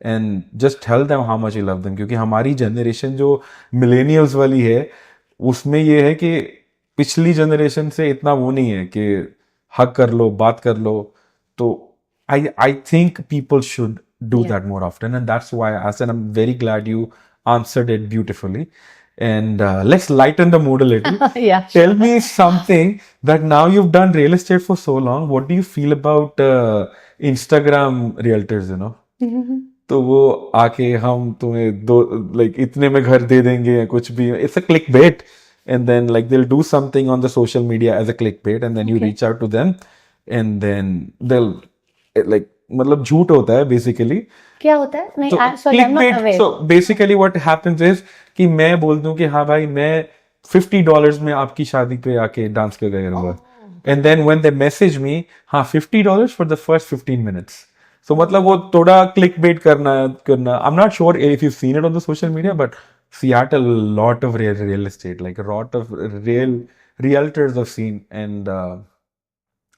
and just tell them how much you love them. क्योंकि हमारी generation जो millennials वाली है उसमें ये है कि पिछली जनरेशन से इतना वो नहीं है कि हक कर लो, बात कर लो. तो I think people should do Yeah. that more often, and that's why I said I'm very glad you answered it beautifully. And let's lighten the mood a little. Yeah. Tell me something that now you've done real estate for so long. What do you feel about Instagram realtors, you know? तो वो आके हम तुम्हें दो like इतने में घर दे देंगे या कुछ भी. It's a clickbait, and then like they'll do something on the social media as a clickbait, and then you Okay. reach out to them, and then they'll like मतलब झूठ होता है basically. क्या होता है? नहीं, तो sorry, I'm not clickbait. aware. So basically what happens is कि मैं बोल दूं कि हाँ भाई मैं $50 में आपकी शादी पे आके डांस कर करूंगा, and then when they message me, हाँ $50 for the first 15 minutes. So मतलब वो थोड़ा clickbait करना. I'm not sure if you've seen it on the social media, but Seattle, a lot of real estate, like a lot of real realtors I've seen. And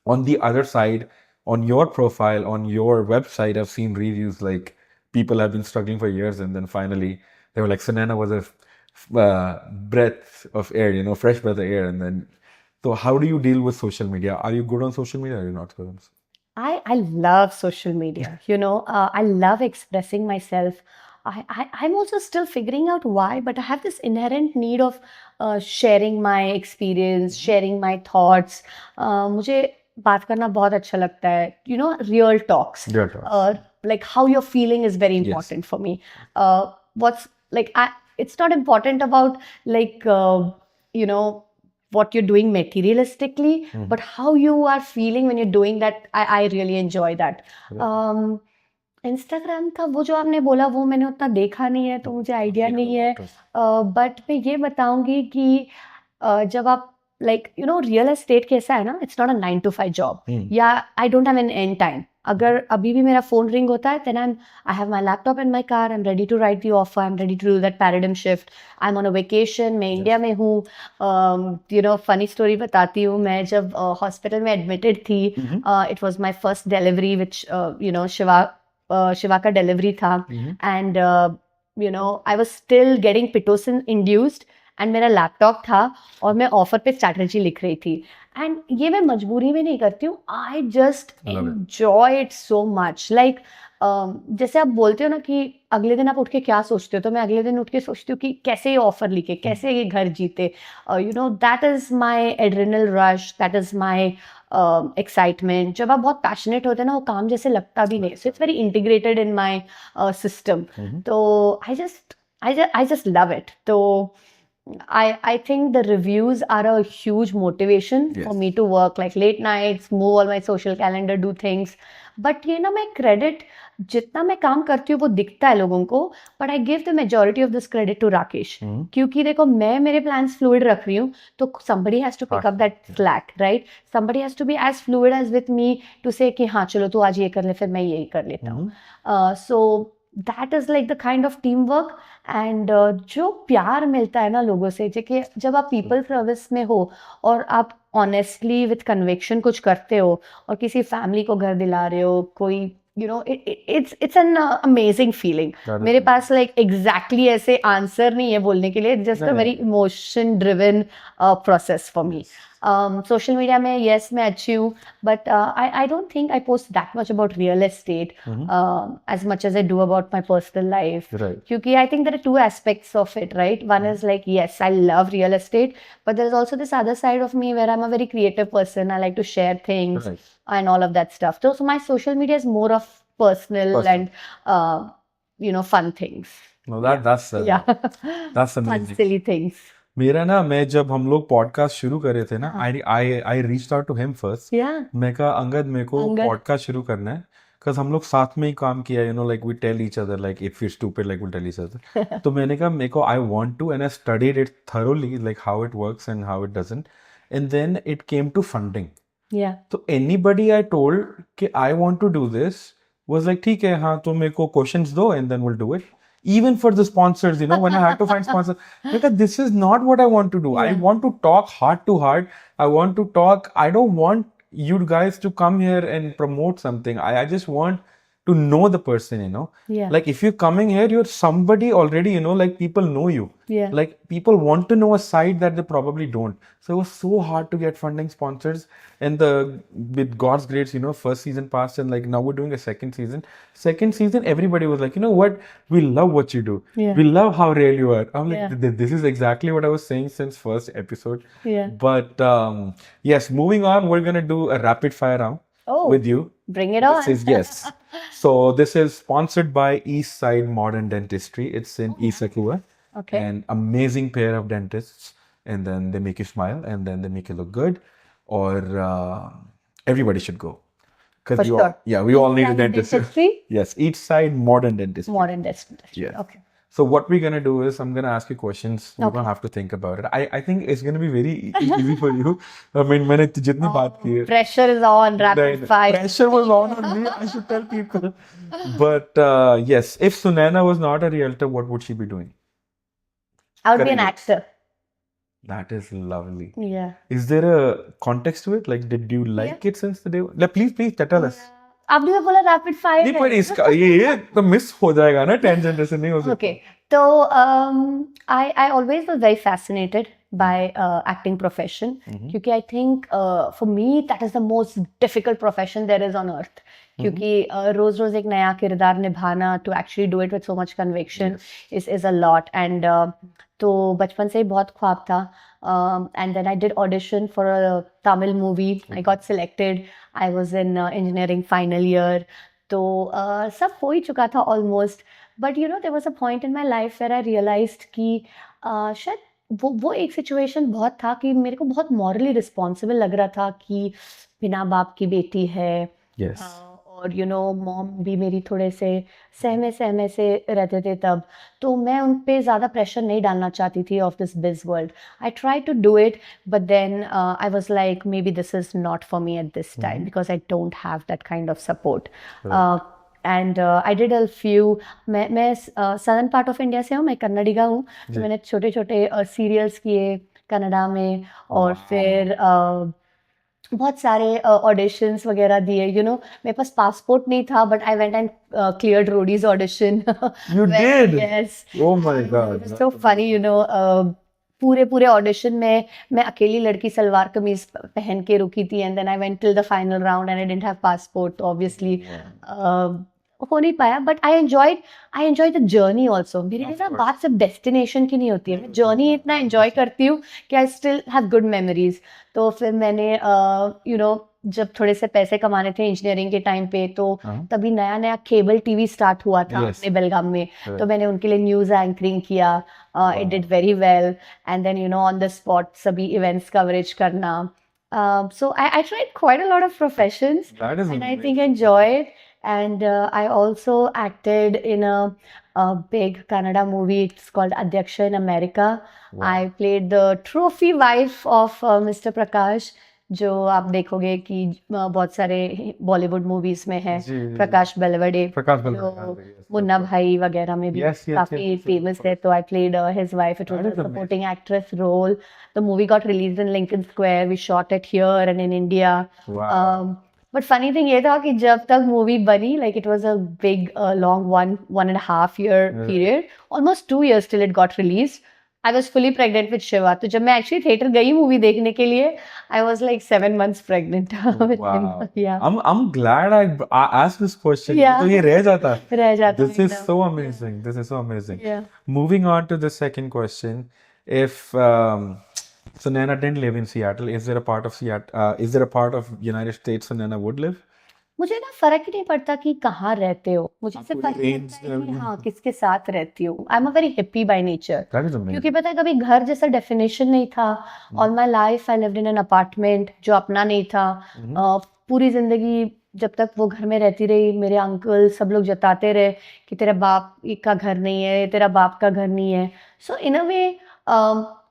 on the other side, on your profile, on your website, I've seen reviews like people have been struggling for years, and then finally they were like, Sunaina was a breath of air, you know, fresh breath of air. And then, so how do you deal with social media? Are you good on social media or are you not good on? I love social media. You know, I love expressing myself. I'm also still figuring out why, but I have this inherent need of sharing my experience, sharing my thoughts. मुझे बात करना बहुत अच्छा लगता है. You know, real talks. Real talks. Like how you're feeling is very important for me. What's like, it's not important about like, you know, what you're doing materialistically, but how you are feeling when you're doing that. I really enjoy that. Instagram का वो जो आपने बोला वो मैंने उतना देखा नहीं है, तो मुझे आइडिया नहीं है. बट मैं ये बताऊंगी कि जब आप like you know real estate कैसा है ना, it's not a 9 to 5 job, या I don't have an end time. अगर अभी भी मेरा फोन रिंग होता है, then I have my laptop in my car, I am ready to write the offer, I am ready to do that paradigm shift. I am on a vacation, मैं India में हूँ. You know funny story बताती हूँ. मैं जब hospital में admitted थी, it was my first delivery which you know Shiva का डिलीवरी था. And you know I was still getting Pitocin induced, and मेरा लैपटॉप था और मैं ऑफर पे स्ट्रैटेजी लिख रही थी. एंड ये मैं मजबूरी में नहीं करती हूँ, I just enjoy it so much. Like जैसे आप बोलते हो ना कि अगले दिन आप उठ के क्या सोचते हो, तो मैं अगले दिन उठ के सोचती हूँ कि कैसे ये ऑफर लिखे, कैसे ये घर जीते. You know that is my adrenal rush, that is my excitement. जब आप बहुत पैशनेट होते हैं ना, वो काम जैसे लगता भी नहीं. So it's very integrated in my system. तो आई जस्ट लव इट. तो I think the reviews are a huge motivation for me to work like late nights, move all my social calendar, do things. But ये ना मैं credit जितना मैं काम करती हूँ वो दिखता है लोगों को, but I give the majority of this credit to Rakesh. क्योंकि देखो मैं मेरे plans fluid रख रही हूँ, तो somebody has to pick up that slack, right? Somebody has to be as fluid as with me to say कि हाँ चलो तू आज ये कर ले, फिर मैं यही कर लेता हूँ. So that is like the kind of teamwork. And जो प्यार मिलता है ना लोगों से, जब आप पीपल सर्विस में हो और आप ऑनेस्टली विथ कन्विक्शन कुछ करते हो और किसी फैमिली को घर दिला रहे हो, कोई you know it's an amazing feeling. मेरे पास लाइक एग्जैक्टली ऐसे आंसर नहीं है बोलने के लिए. Just a very emotion driven process for me. Social media में yes मैं अच्छी हूँ, but I don't think I post that much about real estate as much as I do about my personal life. Right. क्योंकि I think there are two aspects of it, right? One is like, yes, I love real estate, but there is also this other side of me where I'm a very creative person. I like to share things Right. and all of that stuff. So my social media is more of personal and fun things. No, that's Yeah. that's Fun, amazing. silly things. मेरा ना, मैं जब हम लोग podcast शुरू कर रहे थे ना, I reached out to him first. Yeah. मैं कहा अंगद मेरे को अंगद. पॉडकास्ट शुरू करना है, बिकॉज हम लोग साथ में ही काम किया, you know, like we tell each other, like if you stupid like we tell each other. तो मैंने कहा मेरे को I want to, and I studied it thoroughly, like how it works and how it doesn't, and then it came to funding. Yeah. तो anybody I told कि I want to do this was like ठीक है, हाँ तो मेरे को questions दो and then will do it. Even for the sponsors, you know, when I had to find sponsors, because this is not what I want to do. I want to talk heart to heart. I want to talk. I don't want you guys to come here and promote something. I just want to know the person, you know. Yeah. Like if you're coming here, you're somebody already, you know, like people know you. Yeah. Like people want to know a side that they probably don't. So it was so hard to get funding sponsors. And with God's grace, you know, first season passed and like now we're doing a second season. Second season, everybody was like, you know what? We love what you do. Yeah. We love how real you are. I'm like, Yeah. this is exactly what I was saying since first episode. Yeah. But yes, moving on, we're going to do a rapid fire round with you. Bring it on. This is, yes. So this is sponsored by East Side Modern Dentistry. It's in Issaquah. Okay. And amazing pair of dentists. And then they make you smile and then they make you look good. Or everybody should go. For we sure. we all need a Modern dentist. dentistry? Yes, Each Side Modern Dentistry. Modern dentistry. Yeah. Okay. So what we're gonna do is I'm gonna ask you questions. You're Okay. gonna have to think about it. I think it's gonna be very easy for you. I mean, मैंने जितनी बात की है. Pressure is on, rapid fire. Pressure was on me. I should tell people. But yes, if Sunaina was not a realtor, what would she be doing? I would be an Correct. actor. That is lovely. Yeah. Is there a context to it? Like, did you like it since the day? Like, please tell us. आपने तो बोला rapid fire नहीं, पर इसका ये तो miss हो जाएगा ना, टेंजेंट ऐसे नहीं हो सकता. Okay. So I always was very fascinated by acting profession क्योंकि I think for me that is the most difficult profession there is on earth. क्योंकि रोज रोज एक नया किरदार निभाना, to actually do it with so much conviction is a lot. And तो बचपन से ही बहुत ख्वाब था. And then I did audition for a Tamil movie. I got selected. I was in engineering final year. तो सब हो ही चुका था almost. But you know, there was a point in my life where I realized कि शायद वो एक situation बहुत था कि मेरे को बहुत morally responsible लग रहा था कि बिना बाप की बेटी है. Yes. और यू नो मॉम भी मेरी थोड़े से सहमे से रहते थे तब, तो मैं उन पे ज़्यादा प्रेशर नहीं डालना चाहती थी of this biz world. I try to do it but then I was like maybe this is not for me at this time because I don't have that kind of support. And I did a few. मैं southern part of India से हूँ, मैं कन्नडिगा हूँ, तो मैंने छोटे छोटे serials किए कन्नडा में. और फिर बहुत सारे ऑडिशंस वगैरह दिए. यू नो मेरे पास पासपोर्ट नहीं था but I went and cleared Roadies audition. You did? Yes. Oh my God. So funny, you know. पूरे ऑडिशन में मैं अकेली लड़की सलवार कमीज पहन के रुकी थी. And then I went till the final round and I didn't have passport, obviously हो नहीं पाया. But I enjoy the journey also. मेरे लिए ना बात सिर्फ डेस्टिनेशन की नहीं होती है, मैं जर्नी इतना एंजॉय करती हूँ कि I still have good memories. तो फिर मैंने यू नो जब थोड़े से पैसे कमाने थे इंजीनियरिंग के टाइम पे, तो तभी नया केबल टीवी स्टार्ट हुआ था अपने बेलगाम में. तो मैंने उनके लिए न्यूज़ एंकरिंग किया. It did very well. And then you know on the spot सभी इवेंट्स कवरेज करना. So I tried quite a lot of professions. That is And I amazing. think I enjoyed. And I also acted in a big Kannada movie. It's called Adyaksha in America. Wow. I played the trophy wife of Mr. Prakash, जो आप देखोगे कि बहुत सारे Bollywood movies में है. जी, जी. प्रकाश बेलवड़े, प्रकाश जो बेलवड़े, yes. Munna भाई वगैरह में भी Yes, yes, काफी yes, yes, फेमस yes. है. तो I played his wife. It was That a is amazing. Supporting actress role. The movie got released in Lincoln Square. We shot it here and in India. Wow. But funny thing ये था कि जब तक movie बनी, like it was a big long one and a half year Yeah. period, almost 2 years till it got released. I was fully pregnant with Shiva. तो जब मैं actually theater गई movie देखने के लिए, I was like 7 months pregnant with him. Wow. Yeah. I'm glad I asked this question. Yeah. तो ये रह जाता. रह जाता This is एकदम. so amazing. This is so amazing. Yeah. Moving on to the second question. If Sunaina didn't live in Seattle, is there a part of Seattle, is there a part of United States Sunaina would live? मुझे ना फर्क ही नहीं पड़ता कि कहाँ रहते हो, मुझे आप सिर्फ पूरी फर्क range, पड़ता है कि हाँ किसके साथ रहती हो. I am a very hippie by nature. That is amazing. क्योंकि पता है कभी घर जैसा डेफिनेशन नहीं था. All my life I lived in an apartment जो अपना नहीं था. पूरी जिंदगी जब तक वो घर में रहती रही, मेरे अंकल सब लोग जताते रहे कि तेरा बाप का घर नहीं है, तेरा बाप का घर नहीं है. सो इन अ वे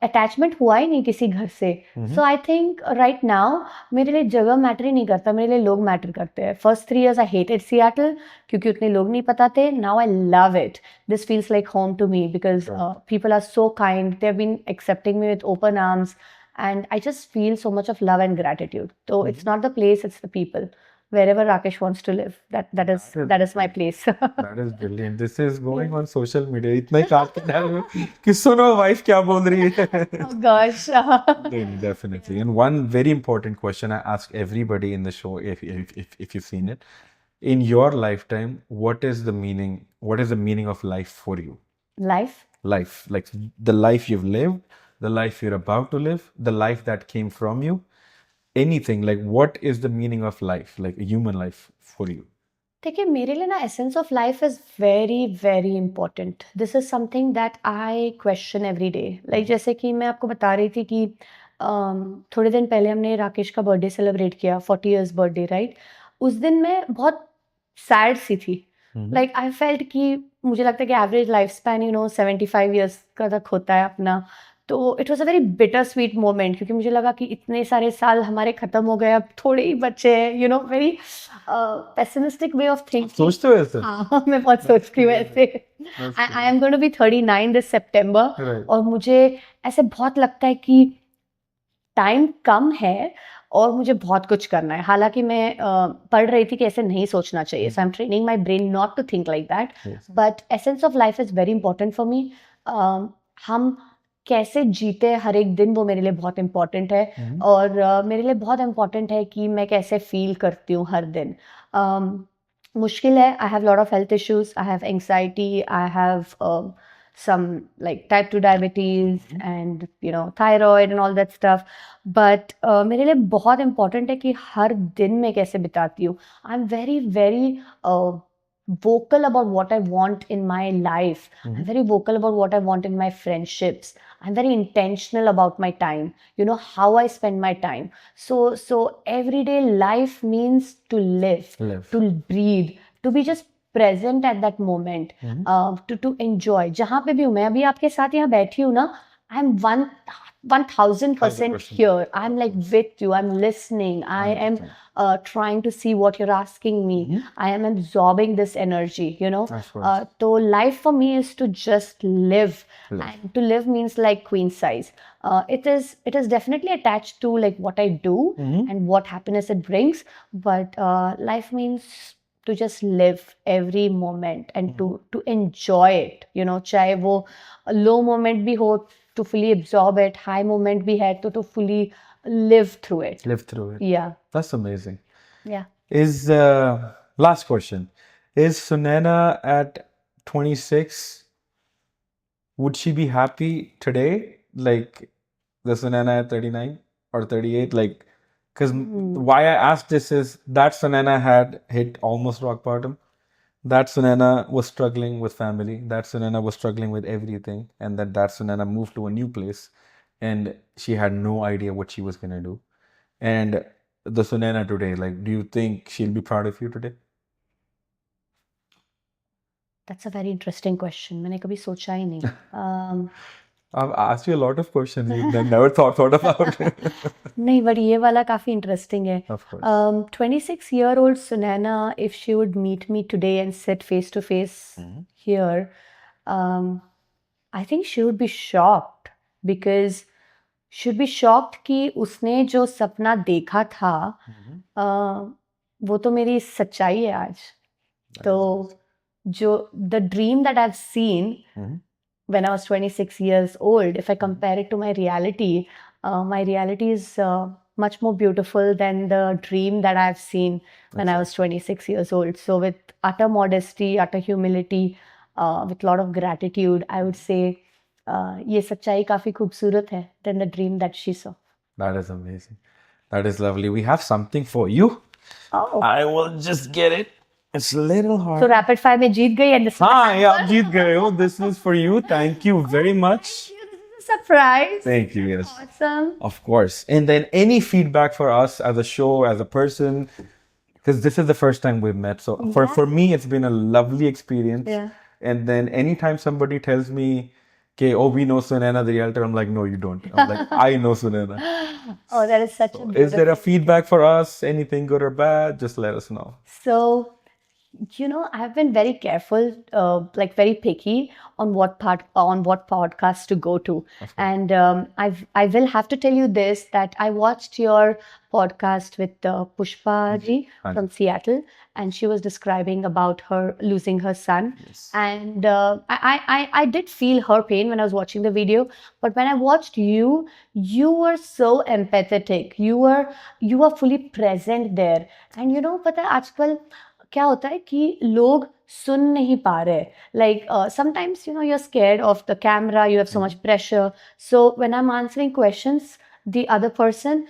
अटैचमेंट हुआ ही नहीं किसी घर से. सो आई थिंक राइट नाउ मेरे लिए जगह मैटर ही नहीं करता, मेरे लिए लोग मैटर करते हैं. First 3 years I hated Seattle क्योंकि उतने लोग नहीं पता थे. Now I love it. This feels like home to me because people are so kind. They have been accepting me with open arms and I just feel so much of love and gratitude. So it's not the place, it's the people. Wherever Rakesh wants to live, that is my place. That is brilliant. This is going on social media. इतना ही काट के डाल दो कि सुनो wife क्या बोल रही है. Oh gosh. Definitely. And one very important question I ask everybody in the show, if you've seen it, in your lifetime, what is the meaning of life for you? Life? Life, like the life you've lived, the life you're about to live, the life that came from you, anything. Like, what is the meaning of life, like a human life for you? देखिए मेरे लिए ना essence of life is very very important. This is something that I question every day. Like जैसे कि मैं आपको बता रही थी कि थोड़े दिन पहले हमने राकेश का बर्थडे सेलिब्रेट किया, 40 years बर्थडे, राइट. उस दिन मैं बहुत सैड सी थी. लाइक आई फेल्ट कि मुझे लगता है कि एवरेज लाइफ स्पैन 75 years का तक होता है अपना. तो it was a very bitter sweet moment क्योंकि मुझे लगा कि इतने सारे साल हमारे खत्म हो गए, अब थोड़े ही बच्चे हैं. Very pessimistic way of thinking. सोचते हो ऐसे? हाँ मैं बहुत सोचती हूँ ऐसे. I am going to be 39 this सितंबर और मुझे ऐसे बहुत लगता है कि टाइम कम है और मुझे बहुत कुछ करना है. हालांकि मैं पढ़ रही थी कि ऐसे नहीं सोचना चाहिए. So I am training my brain not to think like that. But essence of life is very important for me. हम कैसे जीते हर एक दिन वो मेरे लिए बहुत इम्पॉर्टेंट है. और मेरे लिए बहुत इम्पॉर्टेंट है कि मैं कैसे फील करती हूँ हर दिन. मुश्किल है. I have lot of health issues. I have anxiety. I have some like type 2 diabetes and thyroid and all that stuff. But मेरे लिए बहुत इम्पॉर्टेंट है कि हर दिन मैं कैसे बिताती हूँ. आई am very very vocal about what I want in my life. I'm very vocal about what I want in my friendships. I'm very intentional about my time, how I spend my time. So everyday life means to live, to breathe, to be just present at that moment, to enjoy. जहाँ पे भी हूँ मैं अभी आपके साथ यहाँ बैठी हूँ ना, I'm 1000% here. I'm like with you. I'm listening. I am trying to see what you're asking me. I am absorbing this energy, So life for me is to just live. And to live means like queen size. It is definitely attached to like what I do and what happiness it brings. But life means to just live every moment and to enjoy it. चाहे वो low moment भी हो, to fully absorb it. High moment bhi hai to fully live through it. Yeah. That's amazing. Yeah. Is last question. Is Sunaina at 26, would she be happy today like the Sunaina at 39 or 38? Like, because why I asked this is that Sunaina had hit almost rock bottom. That Sunaina was struggling with family. That Sunaina was struggling with everything. And then that Sunaina moved to a new place and she had no idea what she was going to do. And the Sunaina today, like, do you think she'll be proud of you today? That's a very interesting question. मैंने कभी सोचा ही नहीं. I've asked you a lot of questions you never thought about. नहीं, but ये वाला काफी interesting है. Of course. 26-year-old Sunaina, if she would meet me today and sit face to face here, I think she would be shocked because she would be shocked कि उसने जो सपना देखा था वो तो मेरी सच्चाई है आज. तो जो the dream that I've seen when I was 26 years old, if I compare it to my reality is much more beautiful than the dream that I've seen when I was 26 years old. So with utter modesty, utter humility, with a lot of gratitude, I would say ये सच्चाई काफी खूबसूरत है than the dream that she saw. That is amazing. That is lovely. We have something for you. Oh. I will just get it. It's a little hard. So rapid fire में जीत गई and this is हाँ, yeah, जीत गए हो. This is for you. Thank you very much. this is a surprise. Thank you. Yes. Awesome. Of course. And then any feedback for us as a show, as a person, because this is the first time we've met. So for me, it's been a lovely experience. Yeah. And then anytime somebody tells me, okay, oh, we know Sunaina the realtor, I'm like, no, you don't. I'm like, I know Sunaina. Oh, that is such a beautiful. Is there a feedback for us? Anything good or bad? Just let us know. So, I've been very careful, like very picky on what podcast to go to, and I will have to tell you this, that I watched your podcast with Pushpa ji from Seattle, and she was describing about her losing her son, and I did feel her pain when I was watching the video, but when I watched you were so empathetic, you were fully present there, and पता है आजकल क्या होता है कि लोग सुन नहीं पा रहे, like sometimes you're scared of the camera, you have so much pressure, so when I'm answering questions, the other person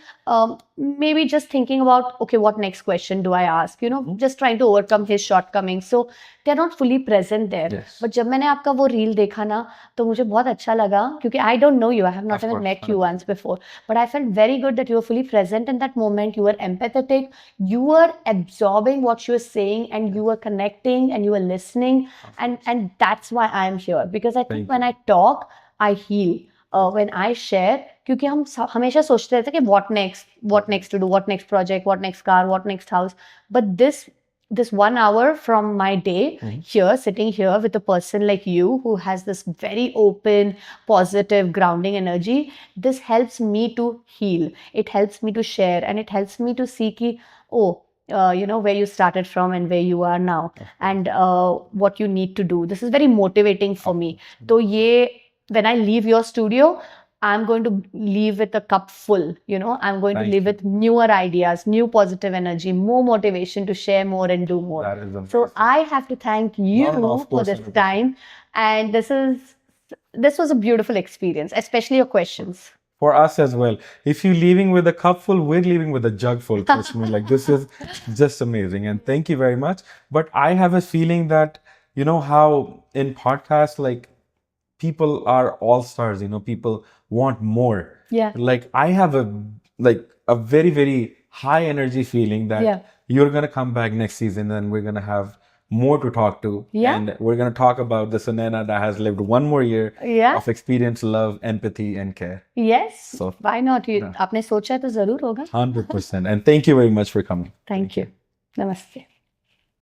maybe just thinking about, okay, what next question do I ask, just trying to overcome his shortcomings, so they're not fully present there. Yes. But जब मैंने आपका वो reel देखा ना, तो मुझे बहुत अच्छा लगा, क्योंकि I don't know you, I have not even met you once before, but I felt very good that you were fully present in that moment, you were empathetic, you were absorbing what she was saying, and you were connecting, and you were listening, and that's why I'm here, because I think when I talk, I heal. When I share, क्योंकि हम हमेशा सोचते रहते हैं कि what next to do, what next project, what next car, what next house, but this 1 hour from my day here, sitting here with a person like you who has this very open, positive, grounding energy, this helps me to heal. It helps me to share, and it helps me to see ki, where you started from and where you are now, and what you need to do. This is very motivating for me. So when I leave your studio, I'm going to leave with a cup full, I'm going to leave with newer ideas, new positive energy, more motivation to share more and do more. That is amazing. So I have to thank you for this time. And this was a beautiful experience, especially your questions. For us as well. If you're leaving with a cup full, we're leaving with a jug full. Trust me, like this is just amazing. And thank you very much. But I have a feeling that, how in podcasts, like, people are all stars, people want more. Yeah. Like I have a very, very high energy feeling that you're going to come back next season and we're going to have more to talk to. Yeah. And we're going to talk about the Sunaina that has lived one more year of experience, love, empathy, and care. Yes. So why not? आपने सोचा है तो जरूर होगा. 100%. And thank you very much for coming. Thank you. Namaste.